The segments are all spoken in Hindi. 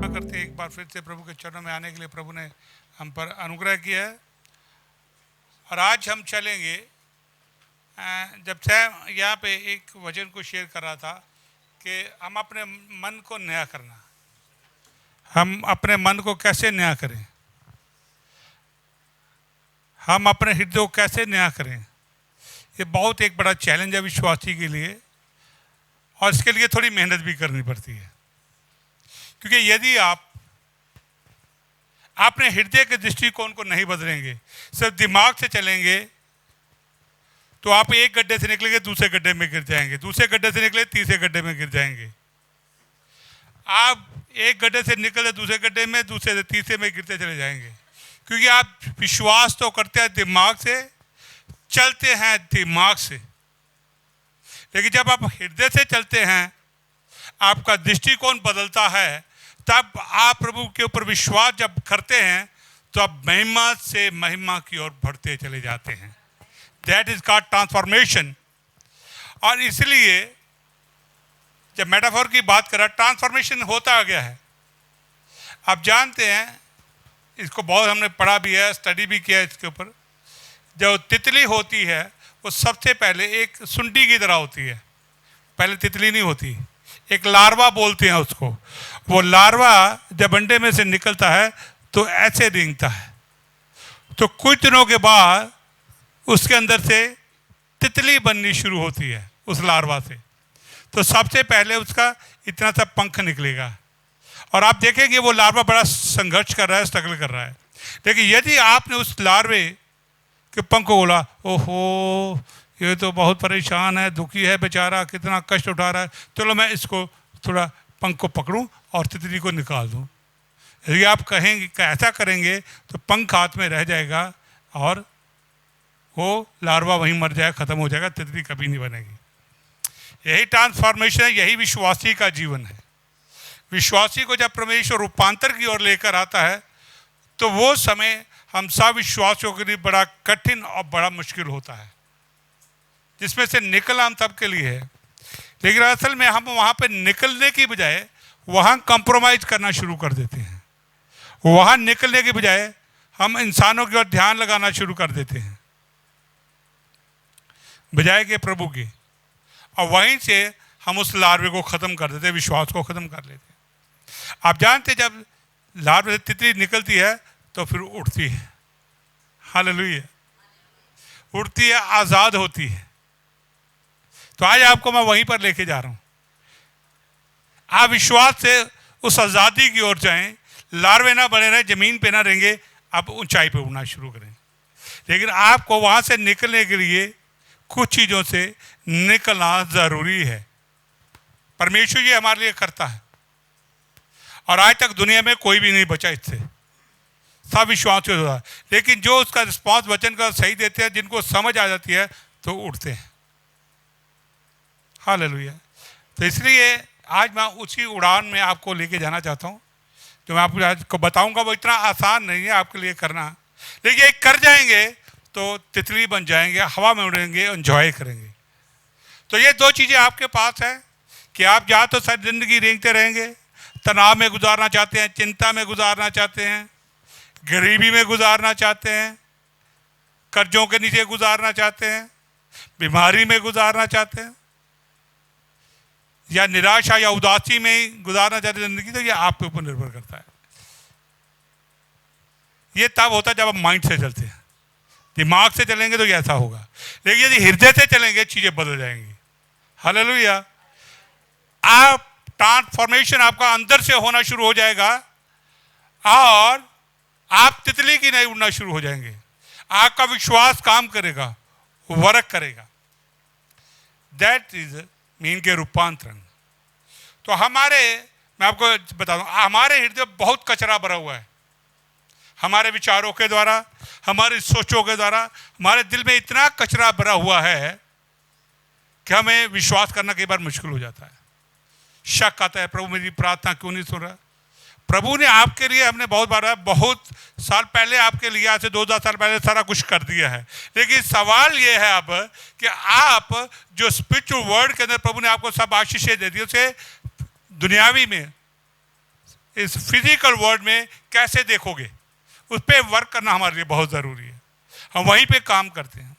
महिमा करते हैं एक बार फिर से प्रभु के चरणों में आने के लिए प्रभु ने हम पर अनुग्रह किया है। और आज हम चलेंगे, जब से यहाँ पे एक वचन को शेयर कर रहा था कि हम अपने मन को नया करना, हम अपने मन को कैसे नया करें, हम अपने हृदय को कैसे नया करें। ये बहुत एक बड़ा चैलेंज है विश्वासी के लिए, और इसके लिए थोड़ी मेहनत भी करनी पड़ती है। क्योंकि यदि आप अपने हृदय के दृष्टिकोण को नहीं बदलेंगे, सिर्फ दिमाग से चलेंगे, तो आप एक गड्ढे से निकलेंगे दूसरे गड्ढे में गिर जाएंगे, दूसरे गड्ढे से निकले तीसरे गड्ढे में गिर जाएंगे। आप एक गड्ढे से निकले दूसरे गड्ढे में, दूसरे से तीसरे में गिरते चले जाएंगे। क्योंकि आप विश्वास तो करते हैं दिमाग से, चलते हैं दिमाग से, लेकिन जब आप हृदय से चलते हैं, आपका दृष्टिकोण बदलता है, तब आप प्रभु के ऊपर विश्वास जब करते हैं तो आप महिमा से महिमा की ओर बढ़ते चले जाते हैं। That is called transformation. और इसलिए जब मेटाफोर की बात करा, ट्रांसफॉर्मेशन होता गया है। आप जानते हैं, इसको बहुत हमने पढ़ा भी है, स्टडी भी किया है इसके ऊपर। जो तितली होती है वो सबसे पहले एक सुंडी की तरह होती है, पहले तितली नहीं होती, एक लार्वा बोलते हैं उसको। वो लार्वा जब अंडे में से निकलता है तो ऐसे रेंगता है, तो कुछ दिनों के बाद उसके अंदर से तितली बननी शुरू होती है उस लार्वा से। तो सबसे पहले उसका इतना सा पंख निकलेगा, और आप देखेंगे वो लार्वा बड़ा संघर्ष कर रहा है, स्ट्रगल कर रहा है। लेकिन यदि आपने उस लार्वे के पंख को बोला, ओहो ये तो बहुत परेशान है, दुखी है बेचारा, कितना कष्ट उठा रहा है, चलो मैं इसको थोड़ा पंख को पकड़ूं और तितली को निकाल दूं। यदि आप कहेंगे ऐसा करेंगे तो पंख हाथ में रह जाएगा और वो लार्वा वहीं मर जाएगा, ख़त्म हो जाएगा, तितली कभी नहीं बनेगी। यही ट्रांसफॉर्मेशन है, यही विश्वासी का जीवन है। विश्वासी को जब परमेश्वर रूपांतर की ओर लेकर आता है तो वो समय हम सब विश्वासियों के लिए बड़ा कठिन और बड़ा मुश्किल होता है, जिसमें से निकलना हम सबके लिए है। लेकिन असल में हम वहाँ पे निकलने की बजाय वहाँ कंप्रोमाइज करना शुरू कर देते हैं। वहाँ निकलने की बजाय हम इंसानों की ओर ध्यान लगाना शुरू कर देते हैं बजाय के प्रभु की, और वहीं से हम उस लार्वे को ख़त्म कर देते हैं, विश्वास को ख़त्म कर लेते हैं। आप जानते हैं जब लार्वे से तितली निकलती है तो फिर उड़ती है, हालेलुया, उड़ती है, आज़ाद होती है। तो आज आपको मैं वहीं पर लेके जा रहा हूँ। आप विश्वास से उस आज़ादी की ओर जाएं, लार्वे ना बने रहे, ज़मीन पे ना रहेंगे, आप ऊंचाई पे उड़ना शुरू करें। लेकिन आपको वहाँ से निकलने के लिए कुछ चीज़ों से निकलना ज़रूरी है। परमेश्वर जी हमारे लिए करता है, और आज तक दुनिया में कोई भी नहीं बचा इससे, सब विश्वास होता है। लेकिन जो उसका रिस्पॉन्स वचन का सही देते हैं, जिनको समझ आ जाती है, तो उड़ते हैं, हालेलुया। तो इसलिए आज मैं उसी उड़ान में आपको लेके जाना चाहता हूँ। जो मैं आपको बताऊंगा वो इतना आसान नहीं है आपके लिए करना, लेकिन एक कर जाएंगे तो तितली बन जाएंगे, हवा में उड़ेंगे, एंजॉय करेंगे। तो ये दो चीज़ें आपके पास है कि आप या तो सारी ज़िंदगी रेंगते रहेंगे, तनाव में गुजारना चाहते हैं, चिंता में गुजारना चाहते हैं, गरीबी में गुजारना चाहते हैं, कर्जों के नीचे गुजारना चाहते हैं, बीमारी में गुजारना चाहते हैं, या निराशा या उदासी में गुजारना चाहते हैं जिंदगी। तो ये आपके ऊपर निर्भर करता है। ये तब होता है जब आप माइंड से चलते हैं। दिमाग से चलेंगे तो ये ऐसा होगा, लेकिन यदि हृदय से चलेंगे चीजें बदल जाएंगी, हालेलुया। आप ट्रांसफॉर्मेशन आपका अंदर से होना शुरू हो जाएगा, और आप तितली की नहीं उड़ना शुरू हो जाएंगे। आपका विश्वास काम करेगा, वर्क करेगा। दैट इज मीन के रूपांतरण। तो मैं आपको बता दूं, हमारे हृदय बहुत कचरा भरा हुआ है, हमारे विचारों के द्वारा, हमारी सोचों के द्वारा हमारे दिल में इतना कचरा भरा हुआ है कि हमें विश्वास करना कई बार मुश्किल हो जाता है। शक आता है, प्रभु मेरी प्रार्थना क्यों नहीं सुन रहा। प्रभु ने आपके लिए, हमने बहुत साल पहले आपके लिए, आज से 2000 साल पहले सारा कुछ कर दिया है। लेकिन सवाल ये है अब कि आप जो स्पिरिचुअल वर्ल्ड के अंदर प्रभु ने आपको सब आशीषें दे दी, उसे दुनियावी में इस फिजिकल वर्ल्ड में कैसे देखोगे, उस पर वर्क करना हमारे लिए बहुत ज़रूरी है। हम वहीं पे काम करते हैं।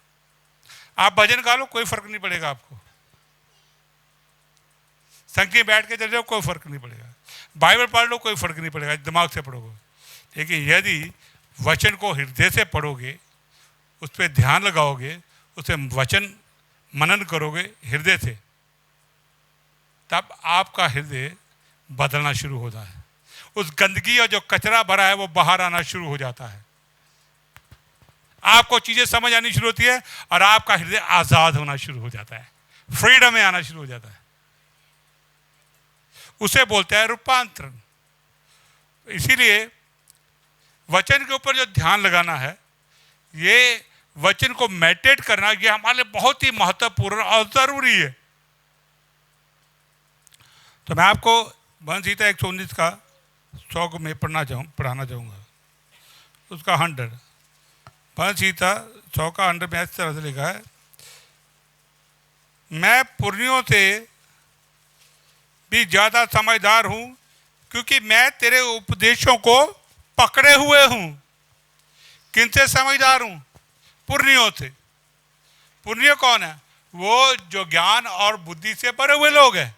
आप भजन गा लो, कोई फर्क नहीं पड़ेगा आपको। संगति में बैठ के चले जाओ, कोई फर्क नहीं पड़ेगा। बाइबल पढ़ लो, कोई फर्क नहीं पड़ेगा, दिमाग से पढ़ोगे। लेकिन यदि वचन को हृदय से पढ़ोगे, उस पर ध्यान लगाओगे, उसे वचन मनन करोगे हृदय से, तब आपका हृदय बदलना शुरू होता है। उस गंदगी और जो कचरा भरा है वो बाहर आना शुरू हो जाता है। आपको चीजें समझ आनी शुरू होती है और आपका हृदय आजाद होना शुरू हो जाता है, फ्रीडम में आना शुरू हो जाता है। उसे बोलते हैं रूपांतरण। इसीलिए वचन के ऊपर जो ध्यान लगाना है, ये वचन को मेडिटेट करना, ये हमारे लिए बहुत ही महत्वपूर्ण और जरूरी है। तो मैं आपको भजन संहिता 119 का 100 को मैं पढ़ाना चाहूँगा। उसका 100 भजन संहिता 100 का 100 में इस तरह से लिखा है, मैं पुरनियों से भी ज़्यादा समझदार हूँ, क्योंकि मैं तेरे उपदेशों को पकड़े हुए हूँ। किनसे समझदार हूँ? पुरनियों से। पुरनिय कौन है? वो जो ज्ञान और बुद्धि से भरे हुए लोग हैं,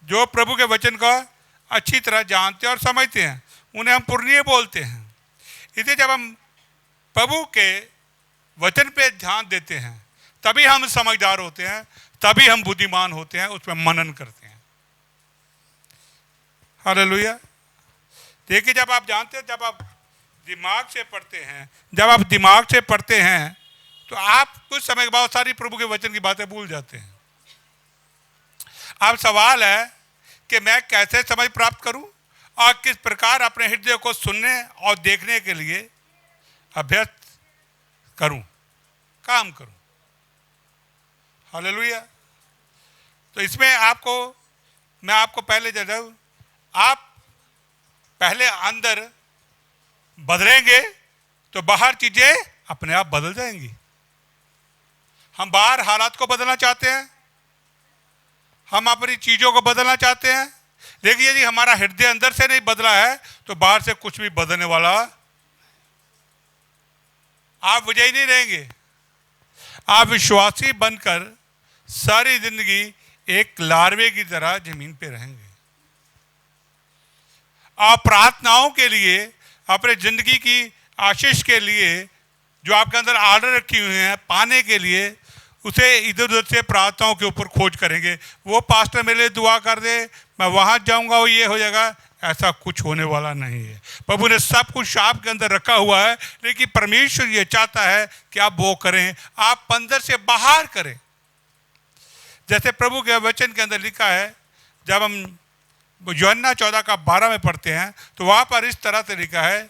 जो प्रभु के वचन को अच्छी तरह जानते और समझते हैं, उन्हें हम पुरनिय बोलते हैं। इसलिए जब हम प्रभु के वचन पे ध्यान देते हैं, तभी हम समझदार होते हैं, तभी हम बुद्धिमान होते हैं, उसमें मनन करते हैं। हालेलुया। देखिए, जब आप जानते हैं, जब आप दिमाग से पढ़ते हैं, जब आप दिमाग से पढ़ते हैं, तो आप कुछ समय के बाद सारी प्रभु के वचन की बातें भूल जाते हैं। अब सवाल है कि मैं कैसे समझ प्राप्त करूं और किस प्रकार अपने हृदय को सुनने और देखने के लिए अभ्यस्त करूं, काम करूं। हालेलुया। तो इसमें मैं आपको पहले जरूर, आप पहले अंदर बदलेंगे तो बाहर चीजें अपने आप बदल जाएंगी। हम बाहर हालात को बदलना चाहते हैं, हम अपनी चीजों को बदलना चाहते हैं, लेकिन यदि हमारा हृदय अंदर से नहीं बदला है तो बाहर से कुछ भी बदलने वाला, आप वजह ही नहीं रहेंगे। आप विश्वासी बनकर सारी जिंदगी एक लार्वे की तरह जमीन पे रहेंगे। आप प्रार्थनाओं के लिए, अपने जिंदगी की आशीष के लिए, जो आपके अंदर आर्डर रखी हुई है पाने के लिए, उसे इधर उधर से प्रार्थनाओं के ऊपर खोज करेंगे। वो पास्टर मेरे लिए दुआ कर दे, मैं वहां जाऊंगा, वो ये हो जाएगा। ऐसा कुछ होने वाला नहीं है। प्रभु ने सब कुछ आपके अंदर रखा हुआ है, लेकिन परमेश्वर ये चाहता है कि आप वो करें, आप अंदर से बाहर करें। जैसे प्रभु के वचन के अंदर लिखा है, जब हम यूहन्ना 14 का 12 में पढ़ते हैं, तो वहां पर इस तरह से लिखा है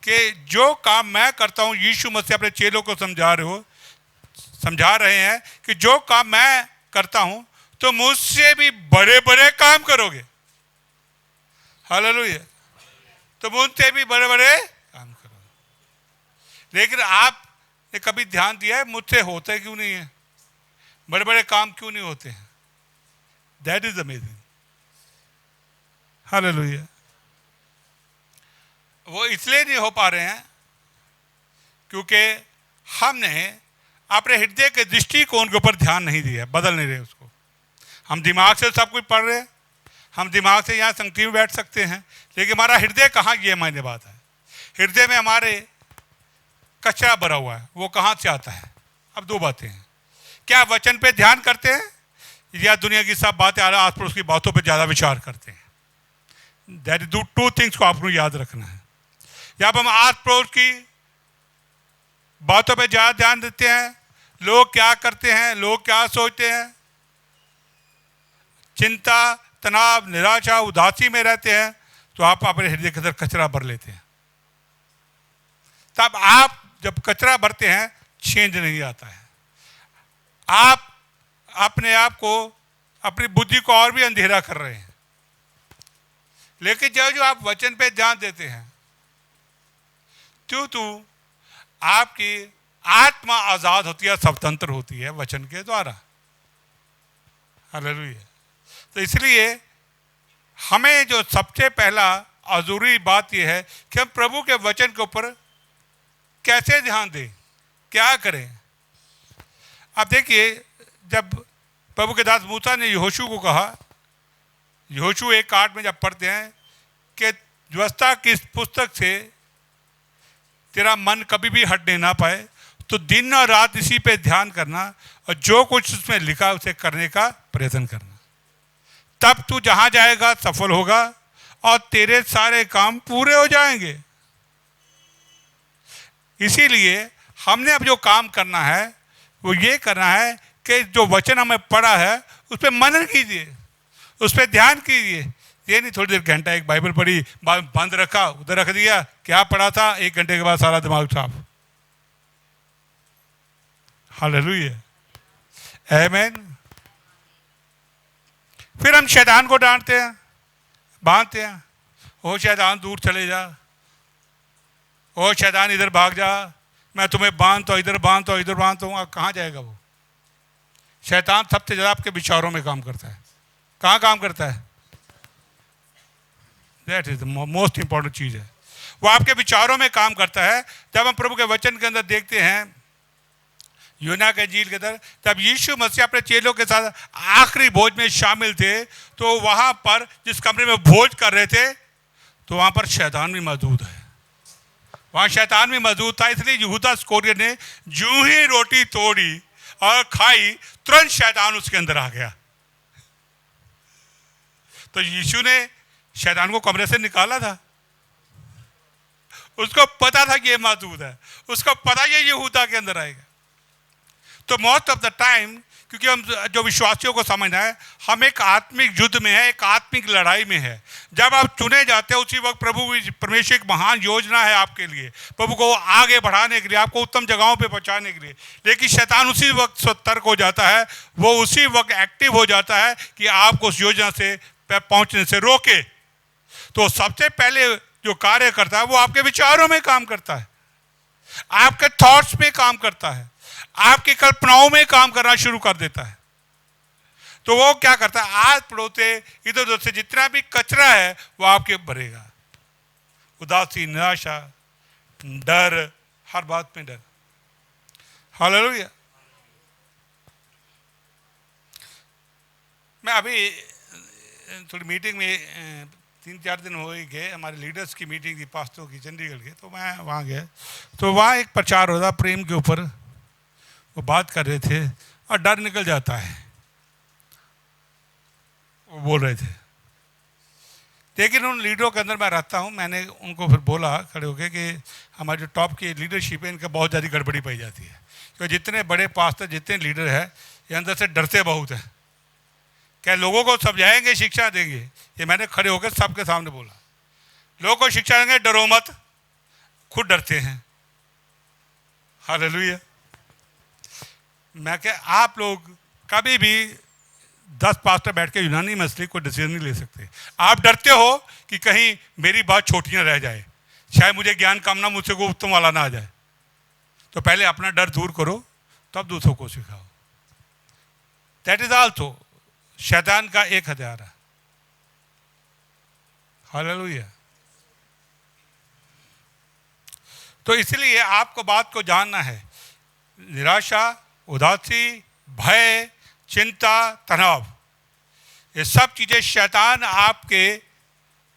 कि जो काम मैं करता हूं, यीशु मसीह अपने चेलों को समझा रहे हैं कि जो काम मैं करता हूं तो मुझसे भी बड़े बड़े काम करोगे। हालेलुया। तो मुझसे भी बड़े बड़े काम करोगे। लेकिन आपने कभी ध्यान दिया है मुझसे होते क्यों नहीं है? बड़े बड़े काम क्यों नहीं होते हैं? That is amazing. हालेलुया। वो इसलिए नहीं हो पा रहे हैं क्योंकि हमने अपने हृदय के दृष्टिकोण के ऊपर ध्यान नहीं दिया, बदल नहीं रहे उसको। हम दिमाग से सब कुछ पढ़ रहे हैं, हम दिमाग से यहाँ संगति में बैठ सकते हैं, लेकिन हमारा हृदय कहाँ, ये मायने बात है। हृदय में हमारे कचरा भरा हुआ है, वो कहाँ से आता है? अब दो बातें हैं, क्या वचन पे ध्यान करते हैं या दुनिया की सब बातें, आस पड़ोस की बातों पे ज़्यादा विचार करते हैं? दैट इज टू थिंग्स को आपको याद रखना है। या हम आस पड़ोस की बातों पे ज़्यादा ध्यान देते हैं, लोग क्या करते हैं, लोग क्या सोचते हैं, चिंता, तनाव, निराशा, उदासी में रहते हैं, तो आप अपने हृदय के अंदर कचरा भर लेते हैं। तब आप जब कचरा भरते हैं, चेंज नहीं आता है। आप अपने आप को, अपनी बुद्धि को और भी अंधेरा कर रहे हैं। लेकिन जो आप वचन पे ध्यान देते हैं, तो आपकी आत्मा आजाद होती है, स्वतंत्र होती है वचन के द्वारा। हालेलुया। तो इसलिए हमें जो सबसे पहला और जरूरी बात यह है कि हम प्रभु के वचन के ऊपर कैसे ध्यान दें, क्या करें। अब देखिए, जब प्रभु के दास मूसा ने यहोशू को कहा, यहोशू 1:8 में जब पढ़ते हैं कि व्यवस्था की इस पुस्तक से तेरा मन कभी भी हटने ना पाए, तो दिन और रात इसी पे ध्यान करना और जो कुछ उसमें लिखा उसे करने का प्रयत्न करना, तब तू जहां जाएगा सफल होगा और तेरे सारे काम पूरे हो जाएंगे। इसीलिए हमने अब जो काम करना है वो ये करना है कि जो वचन हमें पढ़ा है उस पर मनन कीजिए, उस पर ध्यान कीजिए। ये नहीं थोड़ी देर घंटा एक बाइबल पढ़ी, बंद रखा, उधर रख दिया, क्या पढ़ा था, 1 घंटे के बाद सारा दिमाग साफ। हालेलुया, आमीन। फिर हम शैतान को डांटते हैं, बांधते हैं, ओ शैतान दूर चले जा, ओ शैतान इधर भाग जा, मैं तुम्हें बांधता हूँ, इधर बांधता हूँ, इधर बांधता हूँ। कहाँ जाएगा वो? शैतान सबसे ज़्यादा आपके विचारों में काम करता है। कहाँ काम करता है? That is the most important चीज़ है, वो आपके विचारों में काम करता है। जब हम प्रभु के वचन के अंदर देखते हैं यूहन्ना के इंजील के अंदर, तब यीशु मसीह अपने चेलों के साथ आखिरी भोज में शामिल थे, तो वहाँ पर जिस कमरे में भोज कर रहे थे तो वहाँ पर शैतान भी मौजूद है, वहाँ शैतान भी मौजूद था। इसलिए यहूदा इस्करियोत ने जो ही रोटी तोड़ी और खाई, तुरंत शैतान उसके अंदर आ गया। तो यीशु ने शैतान को कमरे से निकाला था, उसको पता था कि ये मौजूद है, उसको पता ये यहूदा के अंदर आएगा। तो मोस्ट ऑफ द टाइम, क्योंकि हम जो विश्वासियों को समझना है, हम एक आत्मिक युद्ध में है, एक आत्मिक लड़ाई में है। जब आप चुने जाते हैं उसी वक्त प्रभु परमेश्वर एक महान योजना है आपके लिए, प्रभु को आगे बढ़ाने के लिए, आपको उत्तम जगहों पे पहुंचाने के लिए। लेकिन शैतान उसी वक्त सतर्क हो जाता है, वो उसी वक्त एक्टिव हो जाता है कि आपको उस योजना से पहुंचने से रोके। तो सबसे पहले जो कार्य करता है वो आपके विचारों में काम करता है, आपके थॉट्स में काम करता है, आपकी कल्पनाओं में काम करना शुरू कर देता है। तो वो क्या करता है, आज पड़ोसे इधर उधर से जितना भी कचरा है वो आपके भरेगा। उदासी, निराशा, डर, हर बात में डर। हालेलुया। मैं अभी थोड़ी मीटिंग में 3-4 दिन हो ही गए, हमारे लीडर्स की मीटिंग थी पास्टरों की चंडीगढ़ के, तो मैं वहाँ गया। तो वहाँ एक प्रचार हो रहा प्रेम के ऊपर, वो बात कर रहे थे और डर निकल जाता है, वो बोल रहे थे। लेकिन उन लीडरों के अंदर मैं रहता हूँ, मैंने उनको फिर बोला खड़े होकर कि हमारी जो टॉप की लीडरशिप है इनका बहुत ज़्यादा गड़बड़ी पाई जाती है, क्योंकि जितने बड़े पास्टर, जितने लीडर हैं, ये अंदर से डरते बहुत हैं। क्या लोगों को समझाएंगे, शिक्षा देंगे? ये मैंने खड़े होकर सबके सामने बोला, लोगों को शिक्षा देंगे, डरो मत, खुद डरते हैं। हालेलुया। मैं क्या, आप लोग कभी भी 10 पास्टर बैठ के यूनानी मसले को डिसीजन नहीं ले सकते। आप डरते हो कि कहीं मेरी बात छोटी ना रह जाए, शायद मुझे ज्ञान कम ना, मुझसे को उत्तम वाला ना आ जाए। तो पहले अपना डर दूर करो, तब दूसरों को सिखाओ। दैट इज आल्सो शैतान का एक हथियार है। हालेलुया। तो इसलिए आपको बात को जानना है, निराशा, उदासी, भय, चिंता, तनाव, ये सब चीज़ें शैतान आपके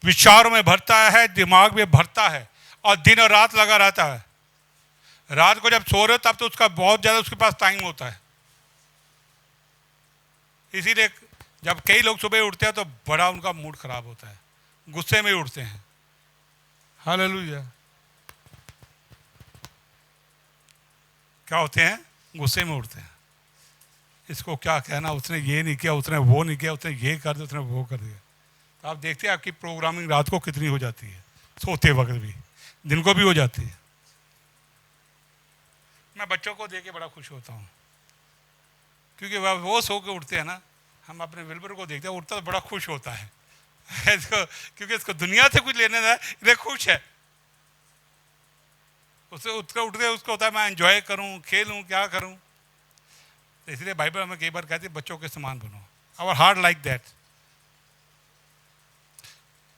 विचारों में भरता है, दिमाग में भरता है और दिन और रात लगा रहता है। रात को जब सो रहे हो तब तो उसका बहुत ज़्यादा उसके पास टाइम होता है। इसीलिए जब कई लोग सुबह उठते हैं तो बड़ा उनका मूड खराब होता है, गुस्से में उठते हैं। हालेलुया। क्या होते हैं? गुस्से में उठते हैं। इसको क्या कहना, उसने ये नहीं किया, उसने वो नहीं किया, उसने ये कर दिया, उसने वो कर दिया। तो आप देखते हैं आपकी प्रोग्रामिंग रात को कितनी हो जाती है, सोते वक्त भी, दिन को भी हो जाती है। मैं बच्चों को देख के बड़ा खुश होता हूँ, क्योंकि वह वो सो के उठते हैं ना, हम अपने विल्बर को देखते हैं, उठता तो बड़ा खुश होता है इसको, क्योंकि इसको दुनिया से कुछ लेने ना, ये खुश है। उसे उठकर उठते उसको होता है मैं एंजॉय करूँ, खेलूँ, क्या करूँ। तो इसलिए बाइबल हमें कई बार कहती है बच्चों के समान बनो, आवर हार्ट लाइक दैट।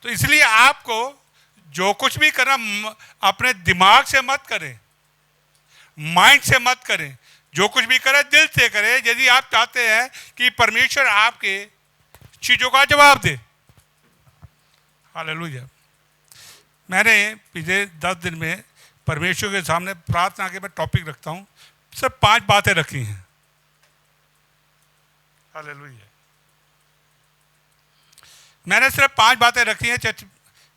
तो इसलिए आपको जो कुछ भी करना अपने दिमाग से मत करें, माइंड से मत करें, जो कुछ भी करें दिल से करें, यदि आप चाहते हैं कि परमेश्वर आपके चीजों का जवाब दे। हालेलुया। मैंने पिछले 10 दिन में परमेश्वर के सामने प्रार्थना के मैं टॉपिक रखता हूं, सिर्फ 5 बातें रखी हैं। हालेलुया। मैंने सिर्फ 5 बातें रखी हैं। चर्च,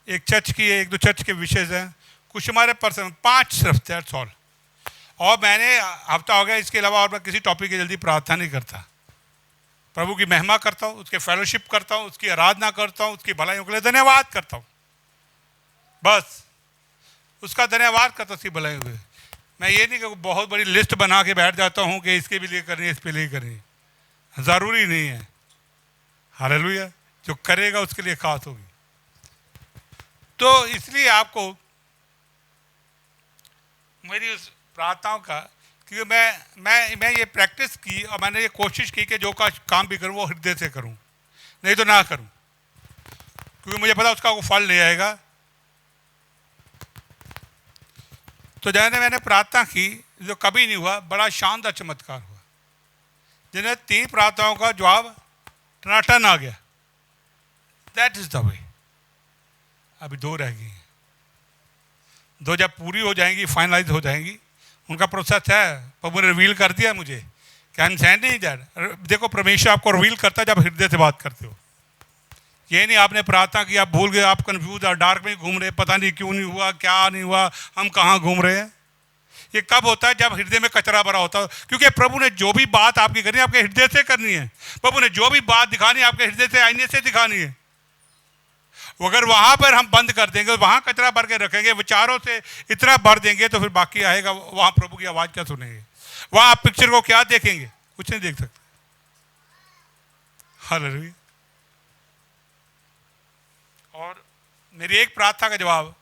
एक चर्च की है, 1-2 चर्च के विषय हैं, कुछ हमारे पर्सन, 5 सिर्फ, दैट्स ऑल। और मैंने हफ्ता हो गया, इसके अलावा और मैं किसी टॉपिक की जल्दी प्रार्थना नहीं करता। प्रभु की महिमा करता हूँ, उसके फेलोशिप करता हूँ, उसकी आराधना करता हूँ, उसकी भलाइयों के लिए धन्यवाद करता हूँ, बस उसका धन्यवाद करता हूँ उसकी भलाइयों के। मैं ये नहीं कि बहुत बड़ी लिस्ट बना के बैठ जाता हूँ कि इसके भी लिए करनी है, इस पे लिए करनी है, ज़रूरी नहीं है। हालेलुया। जो करेगा उसके लिए खास होगी। तो इसलिए आपको मेरी उस प्रार्थनाओं का, क्योंकि मैं ये प्रैक्टिस की और मैंने ये कोशिश की कि जो काम भी करूं वो हृदय से करूं, नहीं तो ना करूं, क्योंकि मुझे पता उसका वो फल नहीं आएगा। तो जैसे मैंने प्रार्थना की, जो कभी नहीं हुआ, बड़ा शानदार चमत्कार हुआ। जिन्हें 3 प्रार्थनाओं का जवाब टनाटन आ गया। दैट इज द वे। अभी 2 रह गई हैं। 2 जब पूरी हो जाएंगी, फाइनलाइज हो जाएंगी, उनका प्रोसेस है। प्रभु ने रिवील कर दिया मुझे कि आई एम सेंडिंग दैट। देखो, परमेश्वर आपको रिवील करता है जब हृदय से बात करते हो। ये नहीं आपने प्रार्थना की, आप भूल गए, आप कंफ्यूज और डार्क में घूम रहे, पता नहीं क्यों नहीं हुआ, क्या नहीं हुआ, हम कहाँ घूम रहे हैं। ये कब होता है? जब हृदय में कचरा भरा होता है। क्योंकि प्रभु ने जो भी बात आपकी करनी है, आपके हृदय से करनी है। प्रभु ने जो भी बात दिखानी है, आपके हृदय से, आईने से दिखानी है। अगर वहां पर हम बंद कर देंगे, वहां कचरा भर के रखेंगे, विचारों से इतना भर देंगे, तो फिर बाकी आएगा, वहां प्रभु की आवाज क्या सुनेंगे? वहां आप पिक्चर को क्या देखेंगे? कुछ नहीं देख सकते। हालेलुया। और मेरी एक प्रार्थना का जवाब,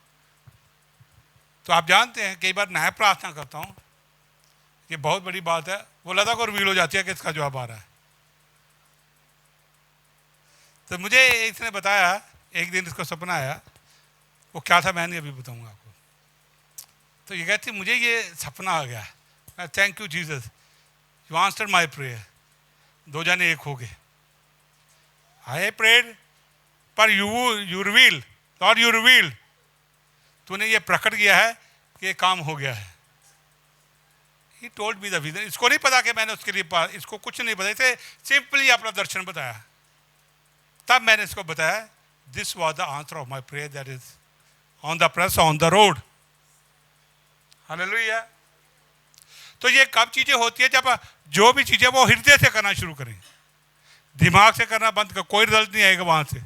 तो आप जानते हैं कई बार मैं प्रार्थना करता हूं, ये बहुत बड़ी बात है, वो लता को रिवील हो जाती है कि इसका जवाब आ रहा है। तो मुझे इसने बताया, एक दिन इसको सपना आया, वो क्या था मैंने अभी बताऊंगा आपको। तो ये कहती, मुझे ये सपना आ गया, मैं thank you Jesus, you answered my prayer. 2 जने एक हो गए। आई प्रेड पर you reveal, Lord you reveal, तूने ये प्रकट किया है कि ये काम हो गया है। He told me the vision. इसको नहीं पता कि मैंने उसके लिए, इसको कुछ नहीं पता, इसे सिंपली अपना दर्शन बताया। तब मैंने इसको बताया, this was the answer of my prayer, that is on the press on the road. Hallelujah. तो ये कब चीजें होती है? जब जो भी चीजें वो हृदय से करना शुरू करें, दिमाग से करना बंद कर, कोई रिजल्ट नहीं आएगा वहां से।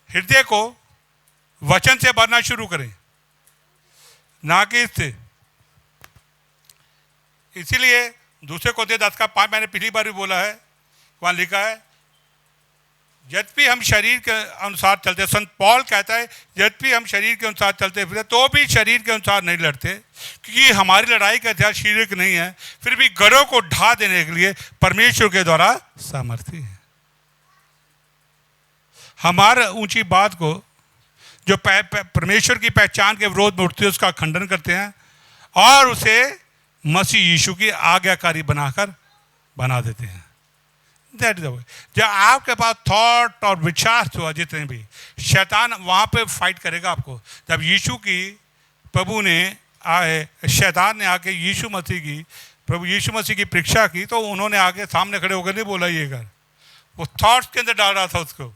हृदय को वचन से भरना शुरू करें, ना कि इससे। इसीलिए दूसरे कोरिन्थियों 10:5 मैंने पिछली बार भी बोला है, वहां लिखा है, यद्यपि हम शरीर के अनुसार चलते, संत पौल कहता है, यद्यपि हम शरीर के अनुसार चलते फिरते तो भी शरीर के अनुसार नहीं लड़ते, क्योंकि हमारी लड़ाई का हथियार शरीर नहीं है, फिर भी गढ़ों को ढा देने के लिए परमेश्वर के द्वारा सामर्थ्य है। हमारे ऊंची बात को जो परमेश्वर की पहचान के विरोध में उठती है, उसका खंडन करते हैं और उसे मसीह यीशु की आज्ञाकारी बनाकर बना देते हैं। दैट इज द वे। जब आपके पास थॉट और विचार हुआ, जितने भी, शैतान वहां पे फाइट करेगा आपको। जब यीशु की, प्रभु ने आए, शैतान ने आके यीशु मसीह की, प्रभु यीशु मसीह की परीक्षा की, तो उन्होंने आगे सामने खड़े होकर नहीं बोला ये कर, वो थॉट्स के अंदर डाल रहा था उसको,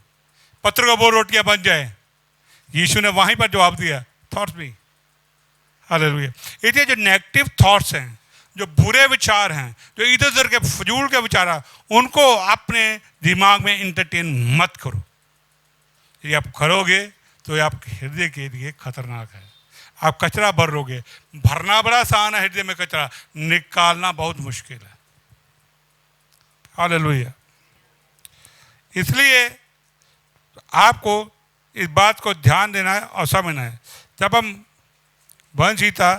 पत्र को 2 रोटियां बन जाए। यीशु ने वहीं पर जवाब दिया, थॉट्स भी। हालेलुया। ये जो नेगेटिव थॉट्स हैं, जो बुरे विचार हैं, जो इधर उधर के फजूल के विचार हैं, उनको अपने दिमाग में इंटरटेन मत करो। ये आप करोगे तो ये आपके हृदय के लिए खतरनाक है। आप कचरा भर लोगे। भरना बड़ा आसान है, हृदय में कचरा निकालना बहुत मुश्किल है। हालेलुया। इसलिए आपको इस बात को ध्यान देना है और समझना है। जब हम वंशहीता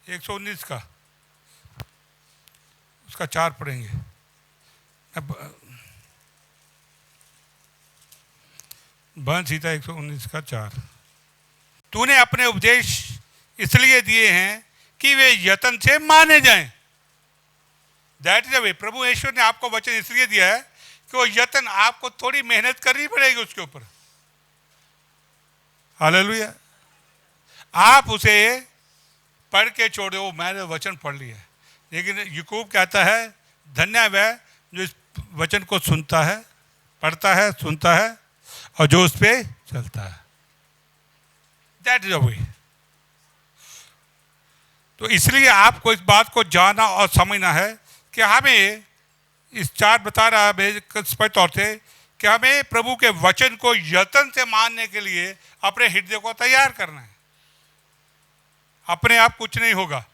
119 का उसका 4 पढ़ेंगे। भजन संहिता 119 का 4। तूने अपने उपदेश इसलिए दिए हैं कि वे यत्न से माने जाएं। That is the way. प्रभु ईश्वर ने आपको वचन इसलिए दिया है कि वो यत्न, आपको थोड़ी मेहनत करनी पड़ेगी उसके ऊपर। हालेलुया। आप उसे पढ़ के छोड़ दो, मैंने वचन पढ़ लिया है, लेकिन याकूब कहता है धन्य वह जो इस वचन को सुनता है, पढ़ता है, सुनता है और जो उस पर चलता है। दैट इज द वे। तो इसलिए आपको इस बात को जानना और समझना है कि हमें इस 4 बता रहा है स्पष्ट तौर से कि हमें प्रभु के वचन को यत्न से मानने के लिए अपने हृदय को तैयार करना है। अपने आप कुछ नहीं होगा।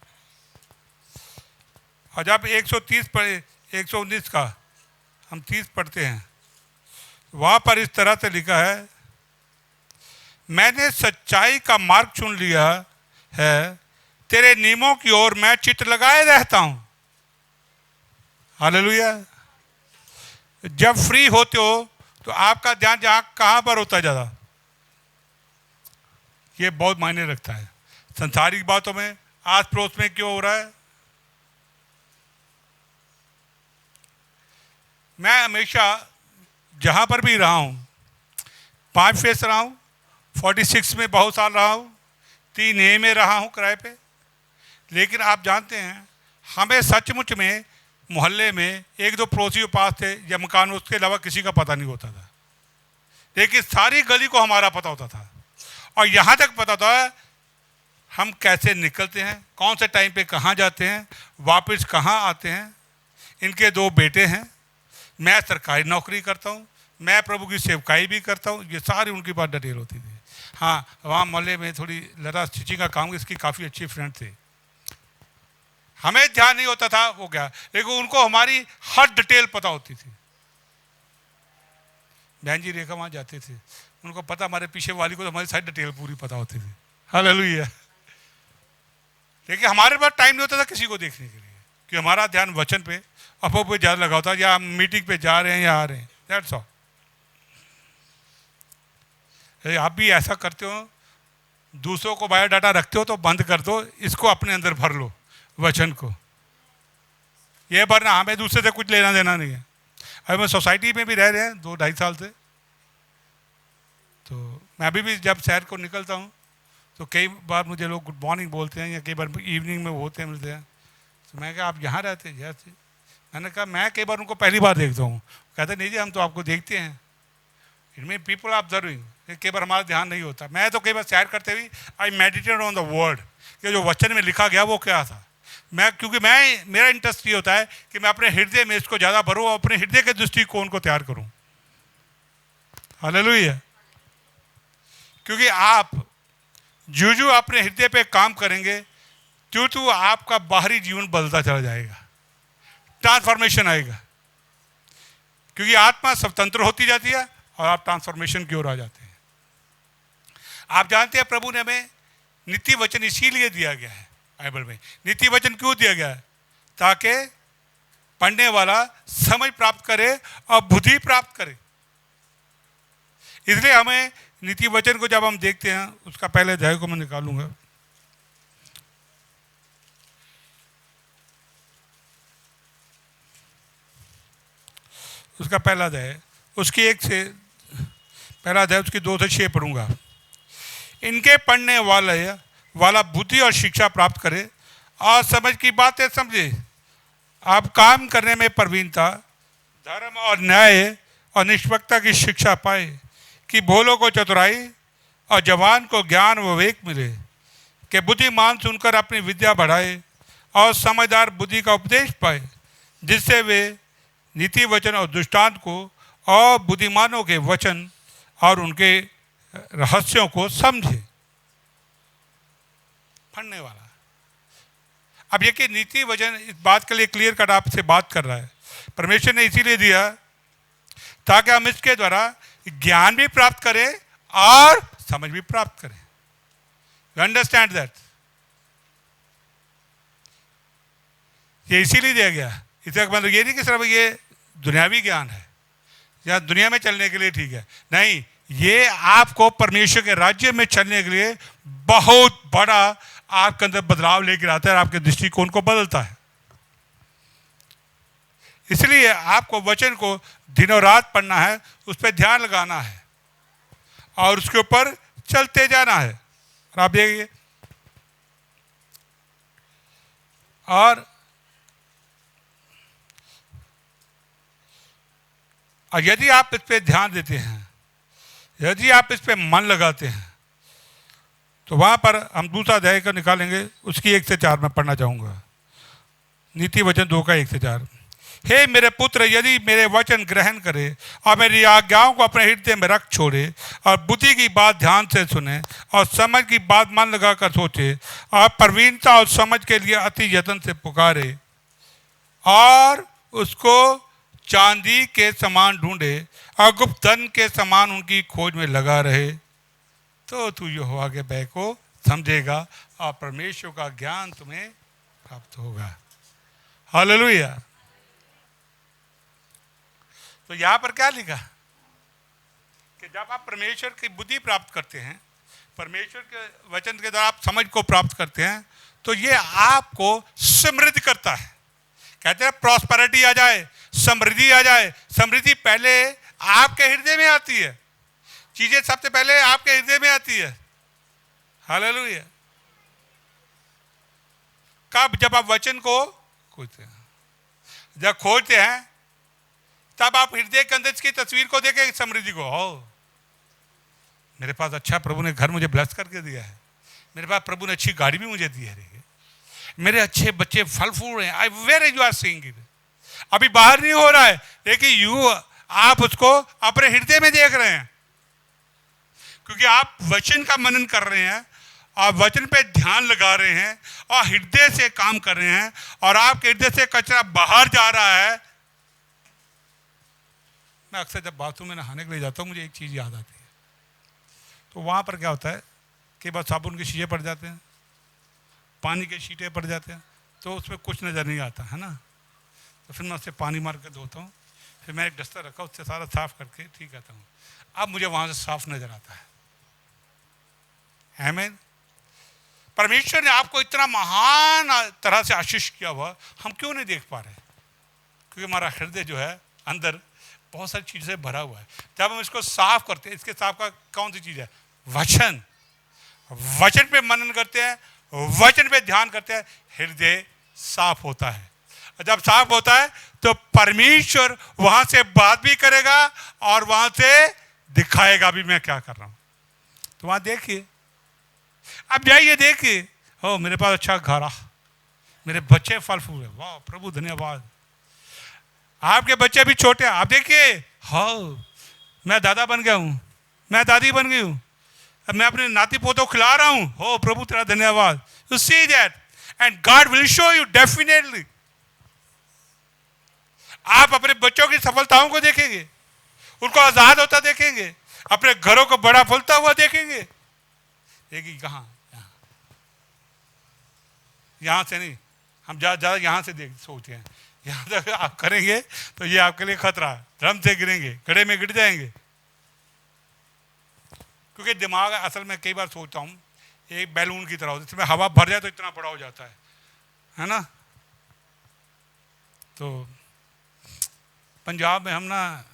और जब 130 पढ़े, 119 का हम 30 पढ़ते हैं, वहां पर इस तरह से लिखा है, मैंने सच्चाई का मार्ग चुन लिया है, तेरे नियमों की ओर मैं चित्त लगाए रहता हूं। हालेलुया। जब फ्री होते हो तो आपका ध्यान जहां कहां पर होता है ज्यादा, ये बहुत मायने रखता है। संसारिक बातों में, आस पड़ोस में क्यों हो रहा है। मैं हमेशा जहां पर भी रहा हूं, 5 फेस रहा हूं, 46 में बहुत साल रहा हूं, 3A में रहा हूं किराए पे, लेकिन आप जानते हैं हमें सचमुच में मोहल्ले में 1-2 पड़ोसी के पास थे या मकान, उसके अलावा किसी का पता नहीं होता था, लेकिन सारी गली को हमारा पता होता था। और यहाँ तक पता था हम कैसे निकलते हैं, कौन से टाइम पे कहाँ जाते हैं, वापस कहाँ आते हैं। इनके 2 बेटे हैं, मैं सरकारी नौकरी करता हूँ, मैं प्रभु की सेवकाई भी करता हूँ, ये सारी उनकी बात डिटेल होती थी। हाँ, वहाँ मोहल्ले में थोड़ी लड़ा स्टिचिंग का काम, इसकी काफ़ी अच्छी फ्रेंड थे। हमें ध्यान नहीं होता था वो क्या, लेकिन उनको हमारी हर डिटेल पता होती थी। बहन जी रेखा वहाँ जाते थे, उनको पता, हमारे पीछे वाली को तो हमारी सारी डिटेल पूरी पता होती थी। हालेलुया। लेकिन हमारे पास टाइम नहीं होता था किसी को देखने के लिए, कि हमारा ध्यान वचन पे अपो पे ज़्यादा लगा होता, या हम मीटिंग पे जा रहे हैं या आ रहे हैं। That's all. आप भी ऐसा करते हो, दूसरों को बायोडाटा रखते हो तो बंद कर दो, इसको अपने अंदर भर लो, वचन को। ये भरना, हमें दूसरे से कुछ लेना देना नहीं है। अभी मैं सोसाइटी में भी रह रहे हैं 2-2.5 साल से, तो मैं अभी भी जब शहर को निकलता हूँ तो कई बार मुझे लोग गुड मॉर्निंग बोलते हैं, या कई बार इवनिंग में होते हैं, मिलते हैं। तो मैं कहा आप यहाँ रहते हैं? जैसे मैंने कहा मैं कई बार उनको पहली बार देखता हूँ। कहते नहीं जी हम तो आपको देखते हैं। इनमें पीपल ऑब्जर्विंग, कई बार हमारा ध्यान नहीं होता। मैं तो कई बार सैर करते हुए I meditate on the word, कि जो वचन में लिखा गया वो क्या था। क्योंकि मेरा इंटरेस्ट ये होता है कि मैं अपने हृदय में इसको ज़्यादा भरूँ और अपने हृदय के दृष्टिकोण को तैयार करूँ। हालेलुया। क्योंकि आप जो अपने हृदय पे काम करेंगे, त्यों आपका बाहरी जीवन बदलता चला जाएगा, ट्रांसफॉर्मेशन आएगा। क्योंकि आत्मा स्वतंत्र होती जाती है और आप ट्रांसफॉर्मेशन की ओर आ जाते हैं। आप जानते हैं प्रभु ने हमें नीति वचन इसीलिए दिया गया है। बाइबल में नीति वचन क्यों दिया गया है? ताकि पढ़ने वाला समझ प्राप्त करे और बुद्धि प्राप्त करे। इसलिए हमें नीति वचन को जब हम देखते हैं, उसका पहले अध्याय को मैं निकालूंगा। उसका पहला अध्याय, उसकी 1 से पहला अध्याय उसकी 2 से 6 पढ़ूंगा। इनके पढ़ने वाला बुद्धि और शिक्षा प्राप्त करे और समझ की बातें समझे। आप काम करने में प्रवीणता, धर्म और न्याय और निष्पक्षता की शिक्षा पाए, कि भोलों को चतुराई और जवान को ज्ञान व विवेक मिले, कि बुद्धिमान सुनकर अपनी विद्या बढ़ाए और समझदार बुद्धि का उपदेश पाए, जिससे वे नीति वचन और दृष्टांत को और बुद्धिमानों के वचन और उनके रहस्यों को समझे। पढ़ने वाला। अब ये कि नीति वचन इस बात के लिए क्लियर कट आपसे बात कर रहा है। परमेश्वर ने इसीलिए दिया ताकि हम इसके द्वारा ज्ञान भी प्राप्त करें और समझ भी प्राप्त करें। You understand that? ये इसीलिए दिया गया। इसका मतलब ये नहीं कि सिर्फ ये दुनियावी ज्ञान है या दुनिया में चलने के लिए ठीक है, नहीं, ये आपको परमेश्वर के राज्य में चलने के लिए बहुत बड़ा आपके अंदर बदलाव लेकर आता है, आपके दृष्टिकोण को बदलता है। इसलिए आपको वचन को दिनों रात पढ़ना है, उस पर ध्यान लगाना है और उसके ऊपर चलते जाना है। और आप देखिए, और यदि आप इस पर ध्यान देते हैं, यदि आप इस पर मन लगाते हैं, तो वहां पर हम दूसरा अध्याय का निकालेंगे, उसकी 1 से 4 मैं पढ़ना चाहूंगा। नीति वचन 2 का 1 से 4। हे मेरे पुत्र, यदि मेरे वचन ग्रहण करे और मेरी आज्ञाओं को अपने हृदय में रख छोड़े और बुद्धि की बात ध्यान से सुने और समझ की बात मन लगाकर सोचे और प्रवीणता और समझ के लिए अति यत्न से पुकारे और उसको चांदी के समान ढूंढे और गुप्त धन के समान उनकी खोज में लगा रहे, तो तू यहोवा के भय को समझेगा और परमेश्वर का ज्ञान तुम्हें प्राप्त होगा। हालेलुया। तो यहां पर क्या लिखा कि जब आप परमेश्वर की बुद्धि प्राप्त करते हैं, परमेश्वर के वचन के द्वारा आप समझ को प्राप्त करते हैं, तो ये आपको समृद्ध करता है। कहते हैं प्रॉस्पेरिटी आ जाए, समृद्धि आ जाए। समृद्धि पहले आपके हृदय में आती है, चीजें सबसे पहले आपके हृदय में आती है। हालेलुया। कब? जब आप वचन को खोजते हैं। जब खोजते हैं तब आप हृदय के अंदर की तस्वीर को देखें, समृद्धि को। हो, मेरे पास अच्छा प्रभु ने घर मुझे ब्लेस करके दिया है, मेरे पास प्रभु ने अच्छी गाड़ी भी मुझे दी है, मेरे अच्छे बच्चे फल फूल हैं। I where you are seeing it. अभी बाहर नहीं हो रहा है, लेकिन आप उसको अपने हृदय में देख रहे हैं, क्योंकि आप वचन का मनन कर रहे हैं, आप वचन पे ध्यान लगा रहे हैं और हृदय से काम कर रहे हैं, और आपके हृदय से कचरा बाहर जा रहा है। मैं अक्सर जब बाथरूम में नहाने के लिए जाता हूँ, मुझे एक चीज़ याद आती है। तो वहाँ पर क्या होता है कि बस साबुन के शीशे पड़ जाते हैं, पानी के छींटे पड़ जाते हैं, तो उसमें कुछ नज़र नहीं आता है ना। तो फिर मैं उससे पानी मार के धोता हूँ, फिर मैं एक डस्टर रखा, उससे सारा साफ करके ठीक आता हूँ। अब मुझे वहाँ से साफ नज़र आता है। आमीन। परमेश्वर ने आपको इतना महान तरह से आशीष किया हुआ, हम क्यों नहीं देख पा रहे? क्योंकि हमारा हृदय जो है अंदर बहुत सारी चीज़ से भरा हुआ है। जब हम इसको साफ करते हैं, इसके साफ का कौन सी चीज़ है? वचन। वचन पे मनन करते हैं, वचन पे ध्यान करते हैं, हृदय साफ होता है। जब साफ होता है तो परमेश्वर वहां से बात भी करेगा और वहां से दिखाएगा भी मैं क्या कर रहा हूं। तो वहां देखिए, अब जाइए देखिए, हो मेरे पास अच्छा घर, मेरे बच्चे फल फूल है, वाह प्रभु धन्यवाद। आपके बच्चे भी छोटे हैं, आप देखिए, हाँ मैं दादा बन गया हूं, मैं दादी बन गई हूं, अब मैं अपने नाती पोतों को खिला रहा हूं, हो प्रभु तेरा धन्यवाद। You see that and God will show you definitely. आप अपने बच्चों की सफलताओं को देखेंगे, उनको आजाद होता देखेंगे, अपने घरों को बड़ा फलता हुआ देखेंगे। देखिए कहाँ, यहां से नहीं, हम ज्यादा यहां से देख सोचते हैं, यहां तक आप करेंगे तो ये आपके लिए खतरा है, ड्रम से गिरेंगे, गड्ढे में गिर जाएंगे। क्योंकि दिमाग असल में कई बार सोचता हूँ एक बैलून की तरह, जिसमें हवा भर जाए तो इतना बड़ा हो जाता है ना। तो पंजाब में हम ना,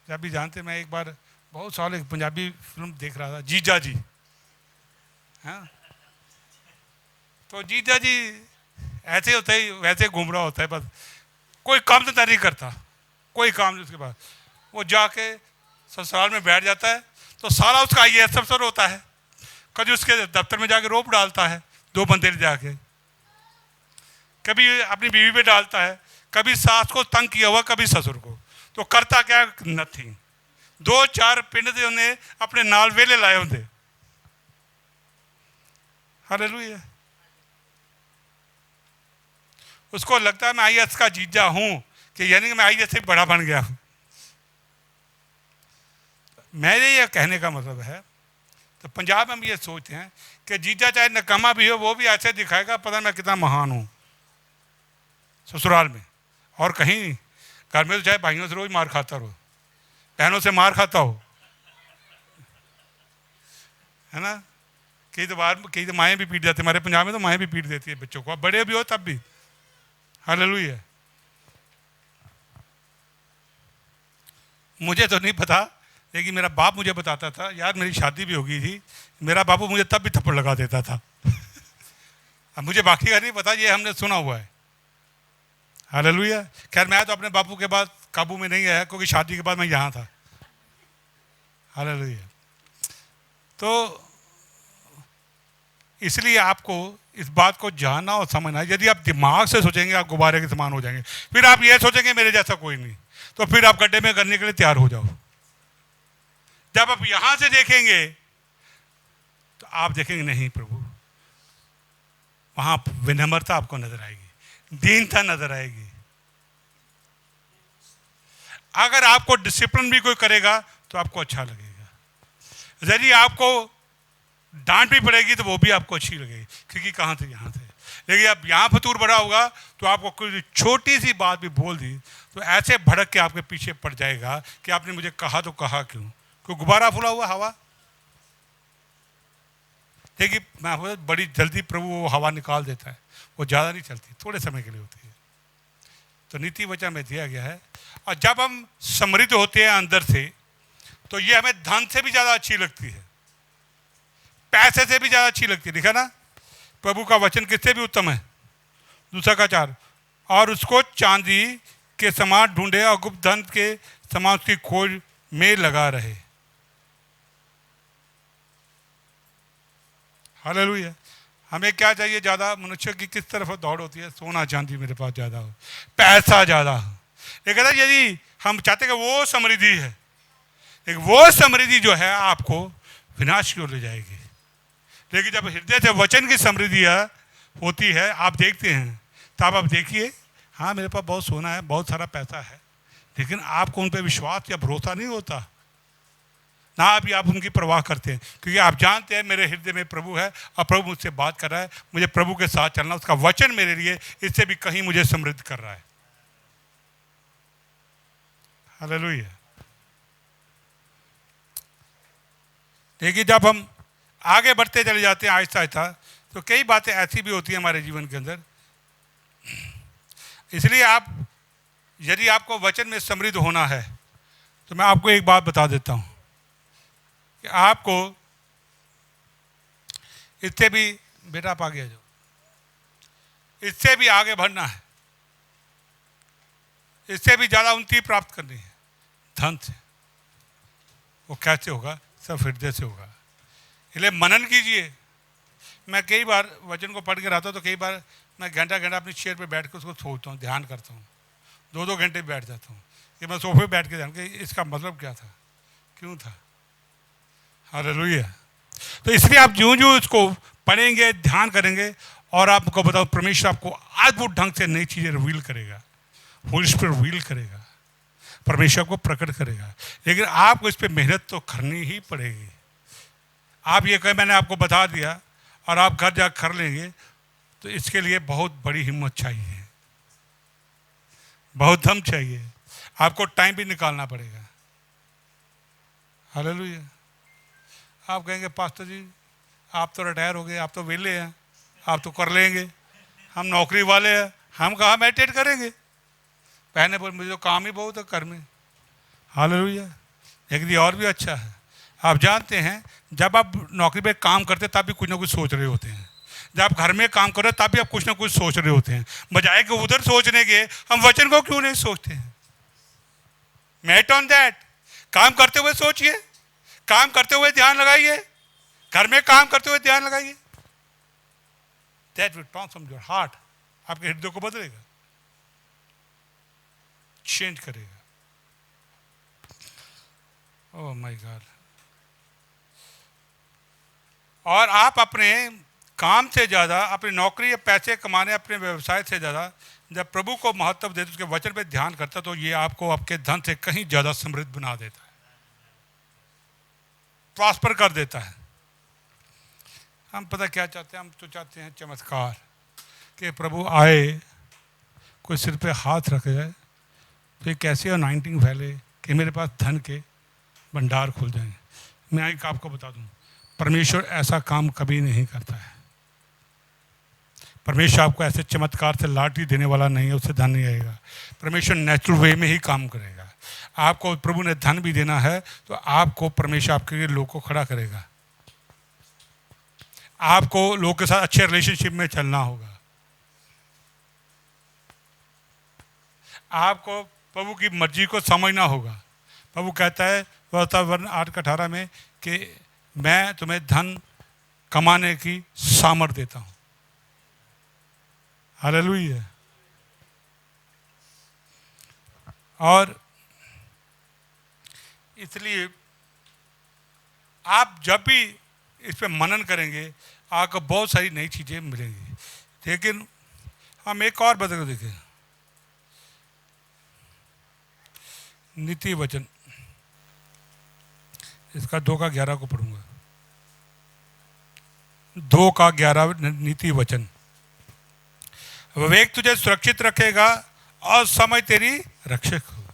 जब भी जानते, मैं एक बार बहुत साल एक पंजाबी फिल्म देख रहा था, जीजा जी। हाँ, तो जीजा जी ऐसे होता ही वैसे घूम रहा होता है, बस कोई काम धंधा नहीं करता, कोई काम नहीं उसके पास। वो जाके ससुराल में बैठ जाता है तो सारा उसका IAS अफसर होता है, कभी उसके दफ्तर में जाके रोप डालता है 2 बंदे जाके, कभी अपनी बीवी पे डालता है, कभी सास को तंग किया हुआ, कभी ससुर को। तो करता क्या? नथिंग। 2-4 पिंड थे उन्हें अपने नाल वेले लाए होंगे। हालेलुया। उसको लगता है मैं IAS का जीजा हूं, कि यानी कि मैं IAS से बड़ा बन गया हूं। मेरे ये कहने का मतलब है, तो पंजाब में हम ये सोचते हैं कि जीजा चाहे नकामा भी हो, वो भी ऐसे दिखाएगा पता मैं कितना महान हूं ससुराल में, और कहीं नहीं। घर में तो चाहे भाइयों से रोज मार खाता रहो, बहनों से मार खाता हो, है ना। कई तो माएँ भी पीट जाती, हमारे पंजाब में तो माएँ भी पीट देती है बच्चों को, अब बड़े भी हो तब भी। हालेलुया। मुझे तो नहीं पता, लेकिन मेरा बाप मुझे बताता था। यार मेरी शादी भी हो गई थी, मेरा बापू मुझे तब भी थप्पड़ लगा देता था। अब मुझे बाकी का नहीं पता, ये हमने सुना हुआ है। हालेलुया। खैर मैं तो अपने बापू के बाद काबू में नहीं आया, क्योंकि शादी के बाद मैं यहाँ था। हालेलुया। तो इसलिए आपको इस बात को जानना और समझना है। यदि आप दिमाग से सोचेंगे आप गुब्बारे के समान हो जाएंगे। फिर आप ये सोचेंगे मेरे जैसा कोई नहीं, तो फिर आप गड्ढे में करने के लिए तैयार हो जाओ। जब आप यहां से देखेंगे तो आप देखेंगे नहीं प्रभु, वहां विनम्रता आपको नजर आएगी, दीनता नजर आएगी। अगर आपको डिसिप्लिन भी कोई करेगा तो आपको अच्छा लगेगा। यदि आपको डांट भी पड़ेगी तो वो भी आपको अच्छी लगेगी, क्योंकि कहाँ थे यहाँ थे। लेकिन अब यहाँ फतूर बड़ा होगा तो आपको कोई छोटी सी बात भी बोल दी तो ऐसे भड़क के आपके पीछे पड़ जाएगा कि आपने मुझे कहा तो कहा क्यों। कोई गुब्बारा फूला हुआ हवा, देखिए मैं बड़ी जल्दी प्रभु वो हवा निकाल देता है, वो ज़्यादा नहीं चलती, थोड़े समय के लिए होती है। तो नीति वचन में दिया गया है। और जब हम समृद्ध होते हैं अंदर से तो ये हमें धन से भी ज़्यादा अच्छी लगती है, पैसे से भी ज़्यादा अच्छी लगती है। लिखा ना, प्रभु का वचन किससे भी उत्तम है। 2 और उसको चांदी के समान ढूंढे और गुप्त धन के समान उसकी खोज में लगा रहे। हालेलुया। हमें क्या चाहिए ज़्यादा? मनुष्य की किस तरफ दौड़ होती है? सोना चांदी मेरे पास ज़्यादा हो, पैसा ज़्यादा हो। लेकिन यदि हम चाहते हैं कि वो समृद्धि है, लेकिन वो समृद्धि जो है आपको विनाश की ओर ले जाएगी। लेकिन जब हृदय से वचन की समृद्धि होती है, आप देखते हैं, तब आप देखिए हाँ मेरे पास बहुत सोना है, बहुत सारा पैसा है, लेकिन आपको उन पर विश्वास या भरोसा नहीं होता ना, अभी आप उनकी परवाह करते हैं, क्योंकि आप जानते हैं मेरे हृदय में प्रभु है और प्रभु मुझसे बात कर रहा है, मुझे प्रभु के साथ चलना, उसका वचन मेरे लिए इससे भी कहीं मुझे समृद्ध कर रहा है। हालेलुया। देखिए जब हम आगे बढ़ते चले जाते हैं आहिस्ता आहिस्ता, तो कई बातें ऐसी भी होती हैं हमारे जीवन के अंदर। इसलिए आप यदि आपको वचन में समृद्ध होना है तो मैं आपको एक बात बता देता हूं कि आपको इससे भी, बेटा आप आगे आ जाओ, इससे भी आगे बढ़ना है, इससे भी ज़्यादा उन्नति प्राप्त करनी है धन से। वो कैसे होगा? सब हृदय से होगा। इसलिए मनन कीजिए। मैं कई बार वचन को पढ़ के रहता हूँ तो कई बार मैं घंटा घंटा अपनी चेयर पे बैठ के उसको सोचता हूँ, ध्यान करता हूँ, 2-2 घंटे बैठ जाता हूँ कि मैं सोफे पे बैठ के ध्यान कि इसका मतलब क्या था, क्यों था। हालेलुया। तो इसलिए आप ज्यों ज्यों इसको पढ़ेंगे, ध्यान करेंगे, और आपको बताओ परमेश्वर आपको अद्भुत ढंग से नई चीज़ें रिवील करेगा, होली स्पिरिट रिवील करेगा, परमेश्वर को प्रकट करेगा। लेकिन आपको इस पर मेहनत तो करनी ही पड़ेगी। आप ये कहें मैंने आपको बता दिया और आप घर जा कर लेंगे, तो इसके लिए बहुत बड़ी हिम्मत चाहिए, बहुत दम चाहिए, आपको टाइम भी निकालना पड़ेगा। हालेलुया। आप कहेंगे पास्टर जी आप तो रिटायर हो गए, आप तो वेले हैं, आप तो कर लेंगे, हम नौकरी वाले हैं, हम कहाँ मेडिटेट करेंगे। पहले बोल मुझे तो काम ही बहुत है कर में। हालेलुया। लेकिन ये और भी अच्छा है, आप जानते हैं जब आप नौकरी पे काम करते तब भी कुछ ना कुछ सोच रहे होते हैं, जब आप घर में काम कर रहे तब भी आप कुछ ना कुछ सोच रहे होते हैं। बजाय कि उधर सोचने के हम वचन को क्यों नहीं सोचते हैं? Mate on that. काम करते हुए सोचिए, काम करते हुए ध्यान लगाइए, घर में काम करते हुए ध्यान लगाइए। That will transform your heart. आपके हृदय को बदलेगा, चेंज करेगा। Oh my God. और आप अपने काम से ज़्यादा, अपनी नौकरी या पैसे कमाने, अपने व्यवसाय से ज़्यादा जब प्रभु को महत्व देते, उसके वचन पे ध्यान करता, तो ये आपको आपके धन से कहीं ज़्यादा समृद्ध बना देता है, प्रॉस्पर कर देता है। हम पता क्या चाहते हैं? हम तो चाहते हैं चमत्कार, कि प्रभु आए, कोई सिर पे हाथ रख जाए, तो एक ऐसी अनाइंटिंग फैले कि मेरे पास धन के भंडार खुल जाएं। मैं एक आपको बता दूं, परमेश्वर ऐसा काम कभी नहीं करता है। परमेश्वर आपको ऐसे चमत्कार से लाठी देने वाला नहीं है, उससे धन नहीं आएगा। परमेश्वर नेचुरल वे में ही काम करेगा। आपको प्रभु ने धन भी देना है तो आपको परमेश्वर आपके लिए लोग को खड़ा करेगा। आपको लोग के साथ अच्छे रिलेशनशिप में चलना होगा। आपको प्रभु की मर्जी को समझना होगा। प्रभु कहता है वातावरण 8:18 में कि मैं तुम्हें धन कमाने की सामर्थ देता हूं। हालेलुया। और इसलिए आप जब भी इस पे मनन करेंगे आपको बहुत सारी नई चीज़ें मिलेंगी। लेकिन हम एक और बदल देखें, नीति वचन, इसका 2:11 को पढ़ूंगा। 2:11 नीति वचन, विवेक तुझे सुरक्षित रखेगा और समय तेरी रक्षक होगा।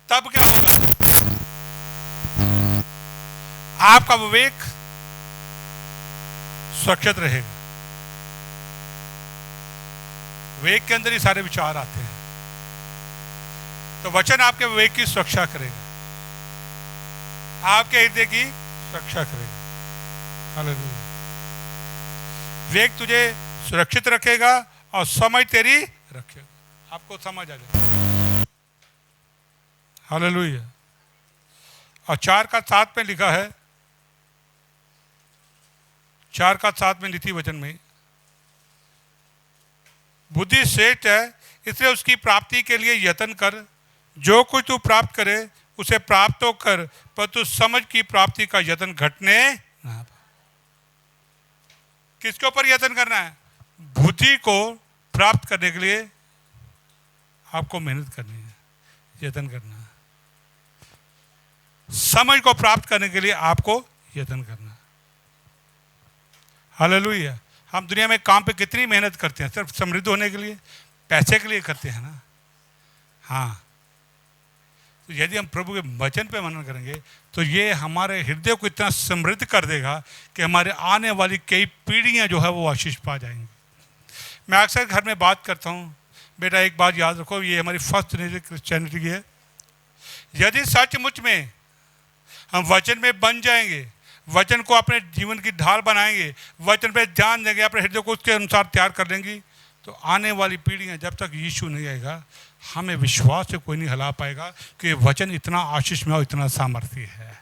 तब क्या होगा? आपका विवेक सुरक्षित रहेगा। विवेक के अंदर ही सारे विचार आते हैं, तो वचन आपके विवेक की सुरक्षा करेगा, आपके हृदय की सुरक्षा करेगा। हालेलुया। विवेक तुझे सुरक्षित रखेगा और समय तेरी रखेगा। आपको समझ आ जाएगा। हालेलुया। और 4:7 में लिखा है, 4:7 में नीति वचन में, बुद्धि श्रेष्ठ है इसलिए उसकी प्राप्ति के लिए यत्न कर। जो कुछ तू प्राप्त करे उसे प्राप्त तो कर, पर तू समझ की प्राप्ति का यत्न घटने ना। किसके ऊपर यत्न करना है? बुद्धि को प्राप्त करने के लिए आपको मेहनत करनी है, यत्न करना है। समझ को प्राप्त करने के लिए आपको यत्न करना है। हालेलुया। हम दुनिया में काम पे कितनी मेहनत करते हैं, सिर्फ समृद्ध होने के लिए, पैसे के लिए करते हैं ना। हाँ, तो यदि हम प्रभु के वचन पे मनन करेंगे तो ये हमारे हृदय को इतना समृद्ध कर देगा कि हमारे आने वाली कई पीढ़ियां जो है वो आशीष पा जाएंगी। मैं अक्सर घर में बात करता हूँ, बेटा एक बात याद रखो, ये हमारी फर्स्ट जनरेशन क्रिश्चियनिटी है। यदि सचमुच में हम वचन में बन जाएंगे, वचन को अपने जीवन की ढाल बनाएंगे, वचन पे ध्यान देंगे, अपने हृदय को उसके अनुसार तैयार कर लेंगी, तो आने वाली पीढ़ियां जब तक यीशु नहीं आएगा हमें विश्वास से कोई नहीं हिला पाएगा कि वचन इतना आशीषमय और इतना सामर्थ्य है।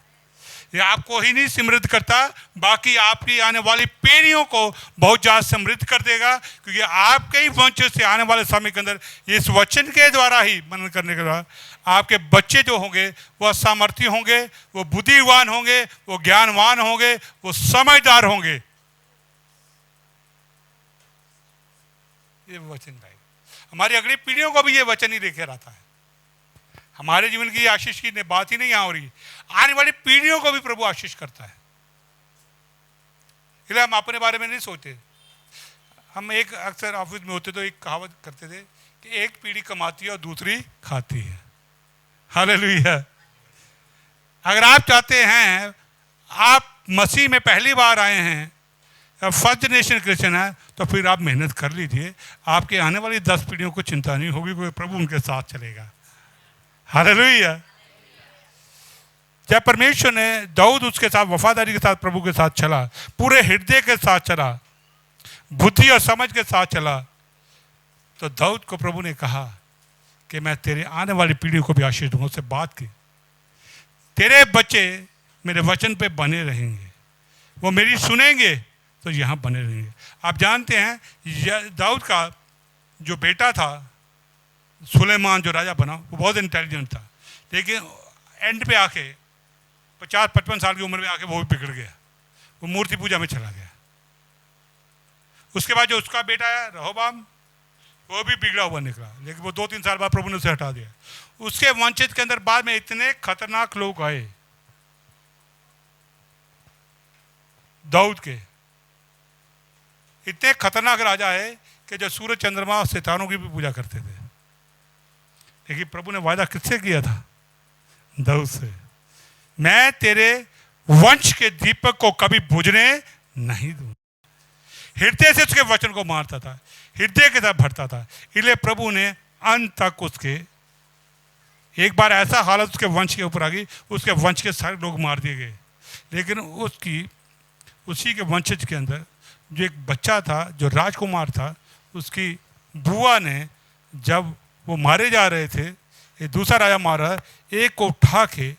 ये आपको ही नहीं समृद्ध करता, बाकी आपकी आने वाली पीढ़ियों को बहुत ज़्यादा समृद्ध कर देगा, क्योंकि आपके ही वंश से आने वाले समय के अंदर इस वचन के द्वारा ही मनन करने के द्वारा आपके बच्चे जो होंगे वह सामर्थ्य होंगे, वो बुद्धिवान होंगे, वो ज्ञानवान होंगे, वो समझदार होंगे। ये वचन भाई हमारी अगली पीढ़ियों को भी ये वचन ही लेकर आता है। हमारे जीवन की आशीष की बात ही नहीं यहाँ हो रही, आने वाली पीढ़ियों को भी प्रभु आशीष करता है। इसलिए हम अपने बारे में नहीं सोचते। हम एक अक्सर ऑफिस में होते तो एक कहावत करते थे कि एक पीढ़ी कमाती है और दूसरी खाती है। हालेलुया। अगर आप चाहते हैं, आप मसीह में पहली बार आए हैं, फर्स्ट जनरेशन क्रिश्चियन है, तो फिर आप मेहनत कर लीजिए। आपके आने वाली 10 पीढ़ियों को चिंता नहीं होगी, क्योंकि प्रभु उनके साथ चलेगा। हालेलुया। जब परमेश्वर ने दाऊद उसके साथ वफादारी के साथ प्रभु के साथ चला, पूरे हृदय के साथ चला, बुद्धि और समझ के साथ चला, तो दाऊद को प्रभु ने कहा कि मैं तेरे आने वाली पीढ़ी को भी आशीष दूंगा। उससे बात की, तेरे बच्चे मेरे वचन पे बने रहेंगे, वो मेरी सुनेंगे तो यहाँ बने रहेंगे। आप जानते हैं दाऊद का जो बेटा था सुलेमान, जो राजा बना, वो बहुत इंटेलिजेंट था, लेकिन एंड पे आके 50-55 साल की उम्र में आके वो भी बिगड़ गया, वो मूर्ति पूजा में चला गया। उसके बाद जो उसका बेटा है रहोबाम, वो भी बिगड़ा हुआ निकला, लेकिन वो 2-3 साल बाद प्रभु ने उसे हटा दिया। उसके वंशज के अंदर बाद में इतने खतरनाक लोग आए दाऊद के, इतने खतरनाक राजा है कि जो सूरज चंद्रमा और सितारों की भी पूजा करते थे। लेकिन प्रभु ने वादा किससे किया था? दाऊद से। मैं तेरे वंश के दीपक को कभी बुझने नहीं दूंगा। हृदय से उसके वचन को मारता था, हृदय के साथ भरता था, इसलिए प्रभु ने अंत तक उसके, एक बार ऐसा हालत उसके वंश के ऊपर आ गई, उसके वंश के सारे लोग मार दिए गए। लेकिन उसी के वंशज के अंदर जो एक बच्चा था, जो राजकुमार था, उसकी बुआ ने, जब वो मारे जा रहे थे, ये दूसरा राजा मारा, एक को उठा के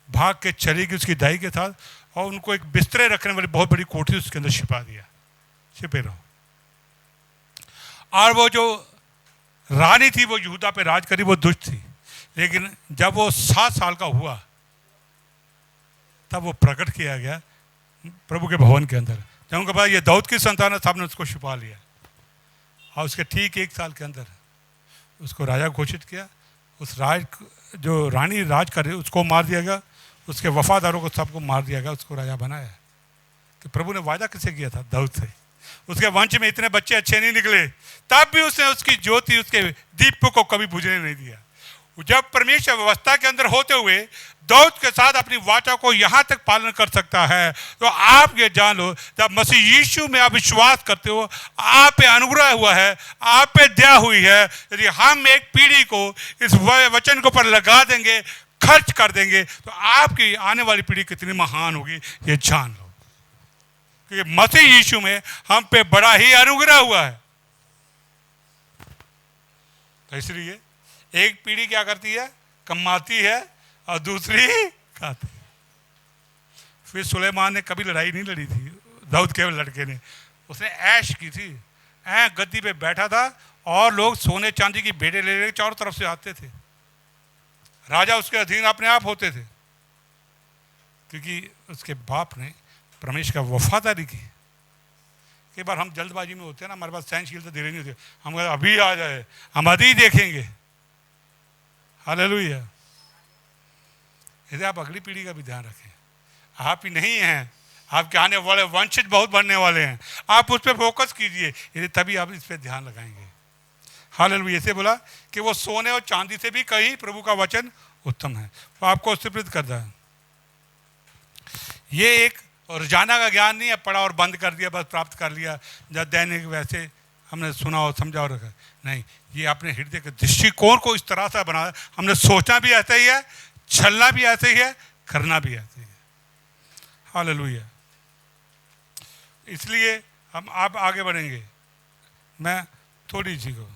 भाग के चली गई उसकी दाई के साथ, और उनको एक बिस्तरे रखने वाली बहुत बड़ी कोठरी उसके अंदर छिपा दिया, छिपे रहो। और वो जो रानी थी वो यहूदा पे राज करी, वो दुष्ट थी, लेकिन जब वो 7 साल का हुआ तब वो प्रकट किया गया प्रभु के भवन के अंदर। जब उनके पास ये दाऊद की संतान है, सबने उसको छुपा लिया, और उसके ठीक 1 साल के अंदर उसको राजा घोषित किया। उस जो रानी राज कर रही उसको मार दिया गया, उसके वफादारों को सबको मार दिया गया, उसको राजा बनाया। कि प्रभु ने वादा किससे किया था? दाऊद से। उसके वंश में इतने बच्चे अच्छे नहीं निकले, तब भी उसने उसकी ज्योति, उसके दीप को कभी बुझने नहीं दिया। जब परमेश्वर व्यवस्था के अंदर होते हुए दाऊद के साथ अपनी वाचा को यहां तक पालन कर सकता है, तो आप ये जान लो, जब मसीह यीशु में आप विश्वास करते हो, आप पे अनुग्रह हुआ है, आप पे दया हुई है। यदि हम एक पीढ़ी को इस वचन के ऊपर लगा देंगे, खर्च कर देंगे, तो आपकी आने वाली पीढ़ी कितनी महान होगी, ये जान लो। क्योंकि मसीह यीशु में हम पे बड़ा ही अनुग्रह हुआ है। तो इसलिए एक पीढ़ी क्या करती है? कमाती है, और दूसरी खाती है। फिर सुलेमान ने कभी लड़ाई नहीं लड़ी थी दाऊद के लड़के ने, उसने ऐश की थी, गद्दी पे बैठा था, और लोग सोने चांदी की बेटे ले ले चारों तरफ से आते थे, राजा उसके अधीन अपने आप होते थे, क्योंकि उसके बाप ने परमेश्वर का वफादारी की। कई बार हम जल्दबाजी में होते हैं ना, हमारे पास सहनशीलता धीरे नहीं होती, हम अभी आ जाए, हम अभी देखेंगे। हालेलुया। यदि आप अगली पीढ़ी का भी ध्यान रखें, आप ही नहीं हैं, आपके आने वाले वंशज बहुत बढ़ने वाले हैं, आप उस पर फोकस कीजिए, यदि तभी आप इस पर ध्यान लगाएंगे। हालेलुया। ऐसे बोला कि वो सोने और चांदी से भी कहीं प्रभु का वचन उत्तम है, तो आपको उससे प्रेरित करता है। ये एक रोजाना का ज्ञान नहीं है, पढ़ा और बंद कर दिया, बस प्राप्त कर लिया, जब दैनिक वैसे हमने सुना और समझा और रखा, नहीं। ये अपने हृदय के दृष्टिकोण को इस तरह से बनाया, हमने सोचना भी ऐसा ही है, चलना भी ऐसे ही है, करना भी ऐसे ही है। हालेलुया। इसलिए हम आप आगे बढ़ेंगे, मैं थोड़ी सी को,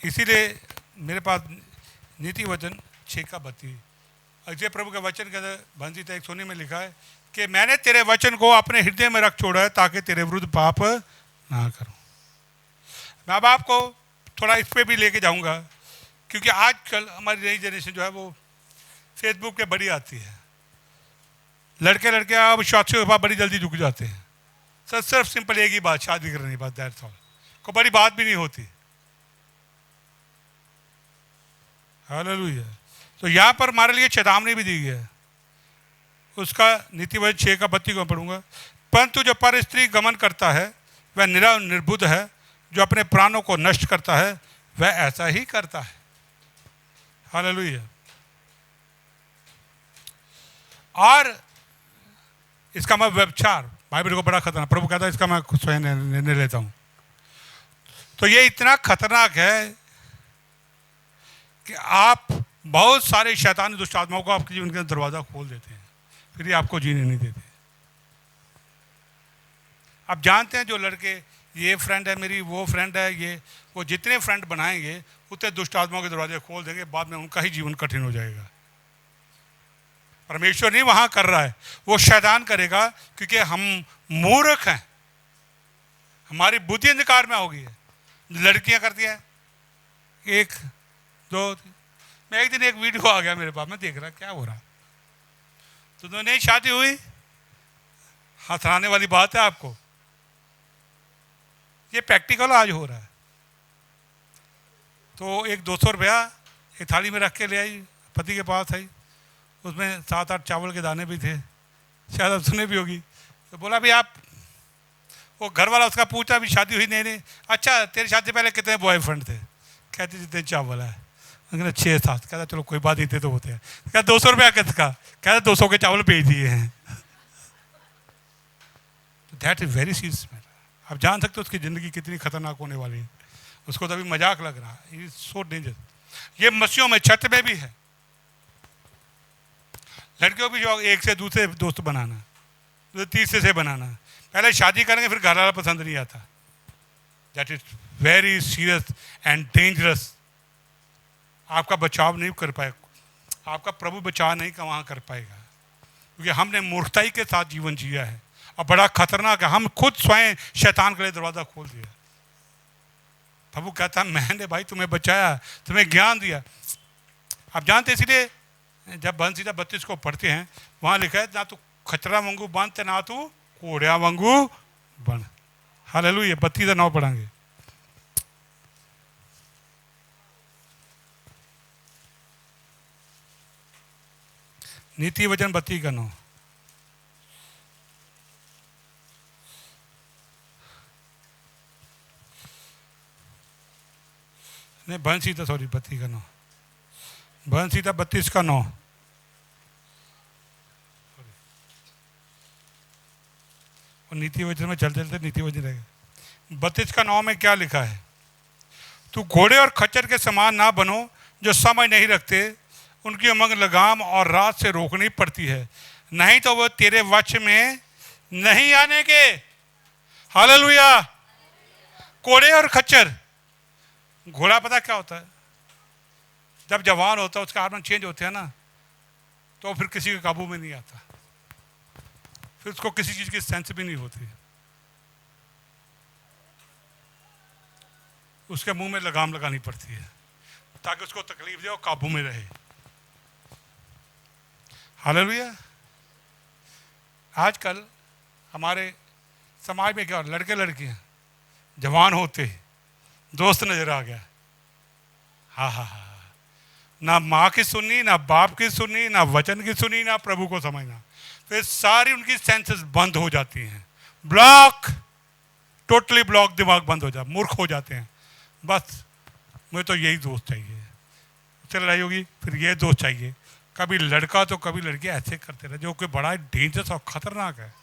इसीलिए मेरे पास नीति वचन 6:32, ऐसे प्रभु के वचन के अंदर भंजी 119 में लिखा है कि मैंने तेरे वचन को अपने हृदय में रख छोड़ा है, ताकि तेरे विरुद्ध पाप ना करूं। मैं अब आपको थोड़ा इस पे भी लेके जाऊंगा, क्योंकि आजकल हमारी नई जनरेशन जो है वो फेसबुक पे बड़ी आती है, लड़के अब विश्वासियों के पास बड़ी जल्दी झुक जाते हैं। सर सिर्फ सिंपल एक ही बात, शादी करने की बात, दैट्स ऑल, कोई बड़ी बात भी नहीं होती। हालेलुया। तो यहाँ पर हमारे लिए चेतावनी भी दी गई है, उसका नीति वचन 6:32 को पढ़ूंगा। परंतु जो पर स्त्री गमन करता है वह निर्बुद्ध है, जो अपने प्राणों को नष्ट करता है वह ऐसा ही करता है। हालेलुया। और इसका मैं व्यभिचार, बाइबल को बड़ा खतरनाक, प्रभु कहता है इसका मैं खुद स्वयं निर्णय लेता हूं। तो ये इतना खतरनाक है कि आप बहुत सारे शैतानी दुष्ट आत्माओं को आपके जीवन के दरवाजा खोल देते हैं, फिर ये आपको जीने नहीं देते। आप जानते हैं जो लड़के, ये फ्रेंड है मेरी, वो फ्रेंड है, ये वो जितने फ्रेंड बनाएंगे उतने दुष्ट आत्माओं के दरवाजे खोल देंगे, बाद में उनका ही जीवन कठिन हो जाएगा। परमेश्वर नहीं वहां कर रहा है, वो शैतान करेगा, क्योंकि हम मूर्ख हैं, हमारी बुद्धि अंधकार में होगी है। लड़कियां करती हैं 1 2 3। मैं एक दिन एक वीडियो आ गया मेरे पास, मैं देख रहा क्या हो रहा, तो दोनों ही शादी हुई, हंसाने वाली बात है आपको, ये प्रैक्टिकल आज हो रहा है। तो एक 200 रुपया एक थाली में रख के ले आई, पति के पास आई, उसमें 7-8 चावल के दाने भी थे, शायद आप सुने भी होगी। तो बोला भी आप, वो घर वाला उसका पूछा भी शादी हुई? नहीं। अच्छा तेरी शादी पहले कितने बॉयफ्रेंड थे? कहते जितने चावल है। 6-7। कहता चलो कोई बात, इतने तो होते हैं। कहता 200 रुपया किसका? कहता 200 के चावल भेज दिए हैं। That is very serious matter. आप जान सकते हो उसकी ज़िंदगी कितनी खतरनाक होने वाली है। उसको तो अभी मजाक लग रहा है, इज सो डेंजर। ये मसीहों में छत में भी है। लड़कियों भी जो एक से दूसरे दोस्त बनाना, तीसरे से बनाना, पहले शादी करेंगे फिर घर वाला पसंद नहीं आता। That is very serious and dangerous. आपका बचाव नहीं कर पाएगा, आपका प्रभु बचाव नहीं का वहाँ कर पाएगा, क्योंकि हमने मूर्खताई के साथ जीवन जिया है और बड़ा खतरनाक है। हम खुद स्वयं शैतान के लिए दरवाज़ा खोल दिया। प्रभु कहता है मैंने भाई तुम्हें बचाया, तुम्हें ज्ञान दिया। आप जानते इसलिए जब बंसीदा 32 को पढ़ते हैं वहाँ लिखा है ना तो खचरा वांगू बनते ना तू कोड़िया वांगू बन। हालेलुया। 32 9 पढ़ेंगे। नीति वचन 32 का 9। नहीं बंसीदा सॉरी 32 का 9, बंसीदा 32 का 9। और नीति वचन में चलते चलते नीति वचन रहेगा। 32 का 9 में क्या लिखा है? तू घोड़े और खच्चर के समान ना बनो जो समय नहीं रखते, उनकी उमंग लगाम और रात से रोकनी पड़ती है, नहीं तो वो तेरे वश में नहीं आने के। हालेलुया। घोड़े और खच्चर। घोड़ा पता क्या होता है? जब जवान होता है उसका हार्मोन चेंज होते हैं ना, तो फिर किसी के काबू में नहीं आता, फिर उसको किसी चीज की सेंस भी नहीं होती। उसके मुंह में लगाम लगानी पड़ती है ताकि उसको तकलीफ दे और काबू में रहे। हालेलुया। आजकल हमारे समाज में क्या, लड़के लड़कियां जवान होते दोस्त नजर आ गया, हाँ हाँ हाँ, ना माँ की सुनी, ना बाप की सुनी, ना वचन की सुनी, ना प्रभु को समझना, फिर सारी उनकी सेंसेस बंद हो जाती हैं। ब्लॉक, टोटली ब्लॉक, दिमाग बंद हो जाता, मूर्ख हो जाते हैं। बस मुझे तो यही दोस्त चाहिए, उससे लड़ाई होगी फिर ये दोस्त चाहिए। कभी लड़का तो कभी लड़की ऐसे करते रहे जो कि बड़ा डेंजरस और खतरनाक है।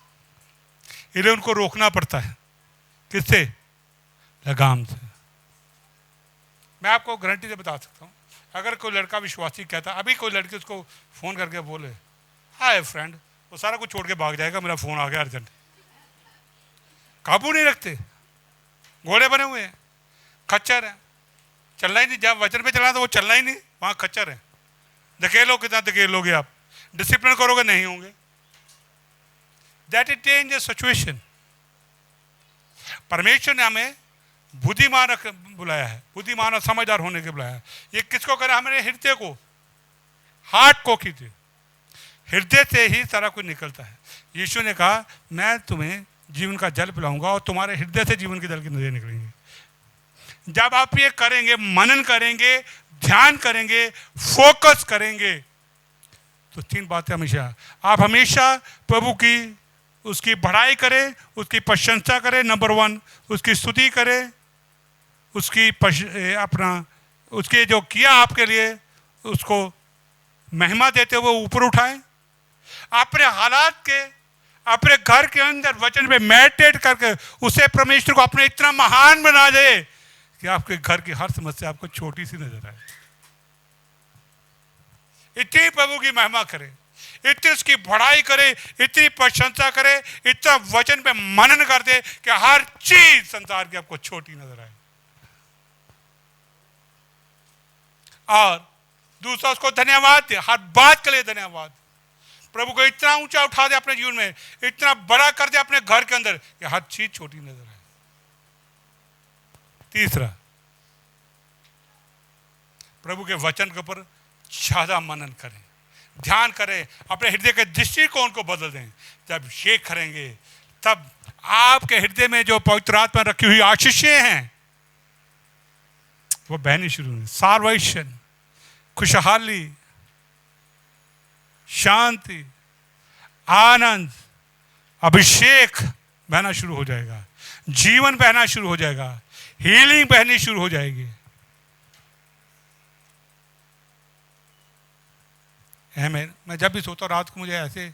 इसलिए उनको रोकना पड़ता है। किससे? लगाम से। मैं आपको गारंटी से बता सकता हूँ, अगर कोई लड़का विश्वासी कहता, अभी कोई लड़की उसको फोन करके बोले हाय फ्रेंड, वो सारा कुछ छोड़ के भाग जाएगा, मेरा फोन आ गया अर्जेंट। काबू नहीं रखते, घोड़े बने हुए हैं, खच्चर है, चलना ही नहीं। जब वचन पे चलना तो वो चलना ही नहीं, वहां खच्चर है। धकेलो, कितना धकेलोगे आप? डिसिप्लिन करोगे नहीं होंगे। That is danger situation. परमेश्वर ने हमें बुद्धिमान बुलाया है, बुद्धिमान और समझदार होने के बुलाया है। ये किसको करा? हमारे हृदय को, हार्ट को खींचे। हृदय से ही सारा कुछ निकलता है। यीशु ने कहा मैं तुम्हें जीवन का जल पिलाऊंगा और तुम्हारे हृदय से जीवन के जल की नदियां निकलेंगी। जब आप ये करेंगे, मनन करेंगे, ध्यान करेंगे, फोकस करेंगे, तो 3 बातें हमेशा, आप हमेशा प्रभु की, उसकी बढ़ाई करें, उसकी प्रशंसा करें, नंबर 1 उसकी स्तुति करें, उसकी अपना उसके जो किया आपके लिए उसको महिमा देते हुए ऊपर उठाएं। अपने हालात के, अपने घर के अंदर वचन पे मेडिटेट करके उसे परमेश्वर को अपने इतना महान बना दे कि आपके घर की हर समस्या आपको छोटी सी नजर आए। इतनी प्रभु की महिमा करे, इतनी उसकी बढ़ाई करे, इतनी प्रशंसा करे, इतना वचन पे मनन कर दे कि हर चीज संसार की आपको छोटी नजर आए। और दूसरा, उसको धन्यवाद दे, हर बात के लिए धन्यवाद। प्रभु को इतना ऊंचा उठा दे अपने जीवन में, इतना बड़ा कर दे अपने घर के अंदर कि हर चीज छोटी नजर आए। तीसरा, प्रभु के वचन के ऊपर ज्यादा मनन करें, ध्यान करें, अपने हृदय के दृष्टिकोण को बदल दें। जब ये करेंगे तब आपके हृदय में जो पवित्र आत्मा रखी हुई आशीषें हैं वो बहनी शुरू होंगी। साल्वेशन, खुशहाली, शांति, आनंद, अभिषेक बहना शुरू हो जाएगा, जीवन बहना शुरू हो जाएगा, हीलिंग बहनी शुरू हो जाएगी। मैं जब भी सोता हूँ रात को मुझे ऐसे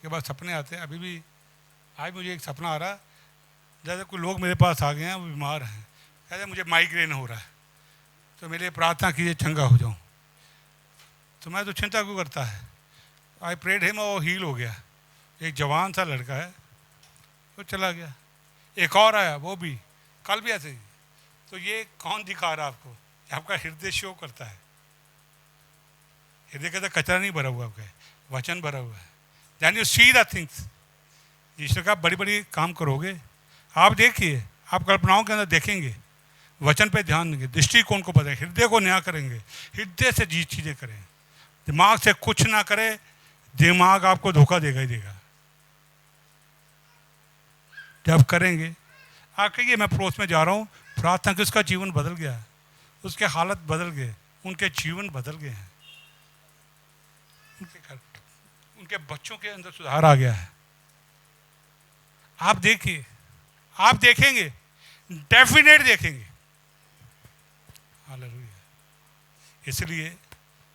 के बाद सपने आते हैं। अभी भी आज मुझे एक सपना आ रहा, जैसे कोई लोग मेरे पास आ गए हैं, वो बीमार हैं, कहते मुझे माइग्रेन हो रहा है, तो मेरे लिए प्रार्थना कीजिए चंगा हो जाऊँ। तो मैं तो चिंता क्यों करता है, आई प्रेड हिम और हील हो गया। एक जवान सा लड़का है, वो चला गया। एक और आया, वो भी कल भी ऐसे ही। तो ये कौन दिखा रहा आपको, आपका हृदय शो करता है। हृदय का तो कचरा नहीं भरा हुआ, आपका वचन भरा हुआ है। यानी यू सी द थिंग्स, ईश्वर का बड़ी बड़ी काम करोगे। आप देखिए, आप कल्पनाओं के अंदर देखेंगे, वचन पे ध्यान देंगे, दृष्टिकोण को बदलें, हृदय को न्याय करेंगे, हृदय से जी चीज़ें करें, दिमाग से कुछ ना करें। दिमाग आपको धोखा देगा ही देगा। जब करेंगे, आप कहिए मैं पड़ोस में जा रहा हूँ, प्रार्थना कि उसका जीवन बदल गया, उसके हालत बदल गए, उनके जीवन बदल गए हैं, उनके घर, उनके बच्चों के अंदर सुधार आ गया है। आप देखिए, आप देखेंगे, डेफिनेट देखेंगे। हालेलुया। इसलिए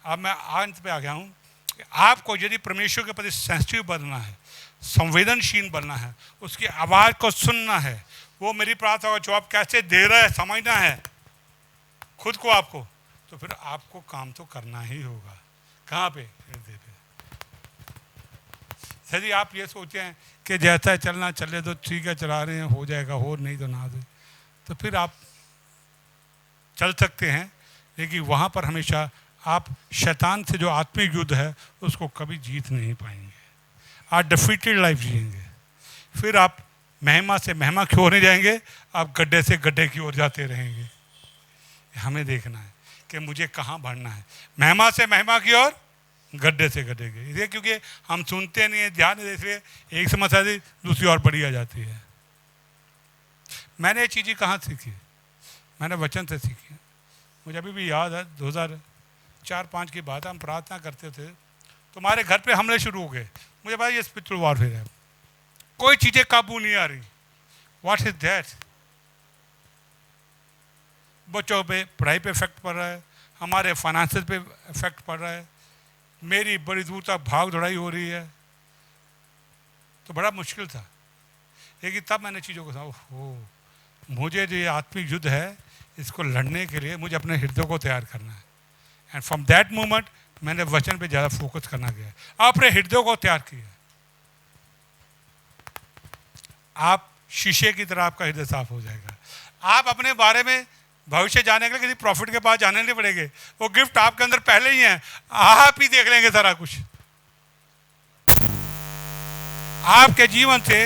अब मैं अंत पे आ गया हूँ कि आपको यदि परमेश्वर के प्रति सेंसिटिव बनना है, संवेदनशील बनना है, उसकी आवाज़ को सुनना है, वो मेरी प्रार्थना का जवाब कैसे दे रहा है समझना है खुद को आपको, तो फिर आपको काम तो करना ही होगा। कहाँ पे? हृदय पे। यदि आप ये सोचते हैं कि जैसा चलना चले तो ठीक है, चला रहे हैं, हो जाएगा, हो नहीं तो ना दे, तो फिर आप चल सकते हैं, लेकिन वहाँ पर हमेशा आप शैतान से जो आत्मिक युद्ध है उसको कभी जीत नहीं पाएंगे। आप डिफीटेड लाइफ जिएंगे। फिर आप महिमा से महिमा की ओर नहीं जाएंगे, आप गड्ढे से गड्ढे की ओर जाते रहेंगे। हमें देखना है कि मुझे कहाँ बढ़ना है, महिमा से महिमा की ओर, गड्ढे से गड्ढे के। इसलिए क्योंकि हम सुनते नहीं है, ध्यान नहीं देते, इसलिए एक समस्या से दूसरी और बड़ी आ जाती है। मैंने ये चीज़ें कहाँ सीखी? मैंने वचन से सीखी। मुझे अभी भी याद है 2004-5 की बात है, हम प्रार्थना करते थे तो हमारे घर पे हमले शुरू हो गए। मुझे पता ये स्पिरिचुअल वॉरफेयर है, कोई चीज़ें काबू नहीं आ रही। What is that? बच्चों पे पढ़ाई पे इफेक्ट पड़ रहा है, हमारे फाइनेंसेस पे इफेक्ट पड़ रहा है, मेरी बड़ी दूर तक भाग दौड़ाई हो रही है। तो बड़ा मुश्किल था, लेकिन तब मैंने चीज़ों को समझा, ओह, मुझे जो ये आत्मिक युद्ध है इसको लड़ने के लिए मुझे अपने हृदय को तैयार करना है। एंड फ्रॉम दैट मोमेंट मैंने वचन पे ज़्यादा फोकस करना गया, अपने हृदय को तैयार किया। आप शीशे की तरह आपका हृदय साफ हो जाएगा। आप अपने बारे में भविष्य जाने के लिए किसी प्रॉफिट के पास जाने नहीं पड़ेंगे, वो गिफ्ट आपके अंदर पहले ही है, आप ही देख लेंगे सारा कुछ। आपके जीवन से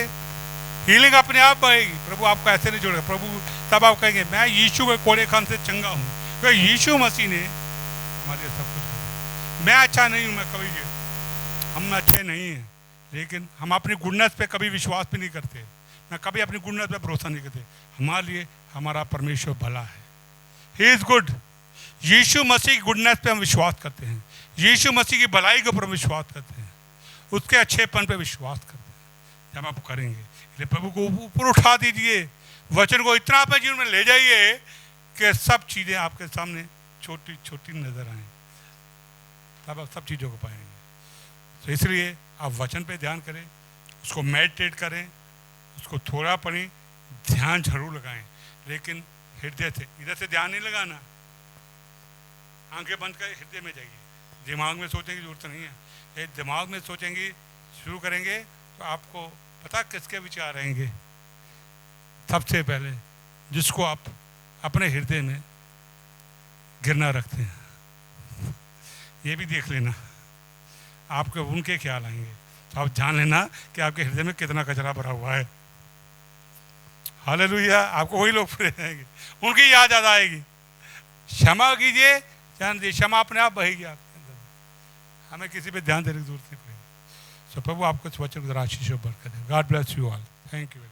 हीलिंग अपने आप बहेगी। प्रभु आपको ऐसे नहीं जोड़ेगा। प्रभु तब आप कहेंगे मैं यीशु के कोड़े खान से चंगा हूँ, क्योंकि यीशु मसीह ने हमारे लिए सब कुछ किया। मैं अच्छा नहीं हूँ, मैं कभी, हम अच्छे नहीं हैं, लेकिन हम अपनी गुडनेस पे कभी विश्वास भी नहीं करते। मैं कभी अपनी गुडनेस पे भरोसा नहीं करते। हमारे लिए हमारा परमेश्वर भला है, ही इज गुड। यीशु मसीह की गुडनेस पे हम विश्वास करते हैं, यीशु मसीह की भलाई के ऊपर विश्वास करते हैं, उसके अच्छेपन पे विश्वास करते हैं। जब आप करेंगे, इसलिए प्रभु को ऊपर उठा दीजिए, वचन को इतना अपने जीवन में ले जाइए कि सब चीज़ें आपके सामने छोटी छोटी नजर आए, तब आप सब चीज़ों को पाएंगे। तो इसलिए आप वचन पे ध्यान करें, उसको मेडिटेट करें, उसको थोड़ा पढ़ें, ध्यान जरूर लगाएं, लेकिन हृदय से, इधर से ध्यान नहीं लगाना। आंखें बंद कर हृदय में जाइए। दिमाग में सोचने की जरूरत नहीं है। ये दिमाग में सोचेंगे, शुरू करेंगे तो आपको पता किसके विचार आएंगे। सबसे पहले जिसको आप अपने हृदय में गिरना रखते हैं, ये भी देख लेना, आपके उनके ख्याल आएंगे। तो आप जान लेना कि आपके हृदय में कितना कचरा भरा हुआ है। हालेलुया। आपको वही लोग फिर आएंगे, उनकी याद ज़्यादा आएगी। क्षमा कीजिए, जान दीजिए, क्षमा अपने आप बहेगी आपके अंदर। हमें किसी पे ध्यान देने की जरूरत नहीं पड़ेगी। सो प्रभु आपको इस वचन को आशीष और बरकत दे। God bless you all. Thank you.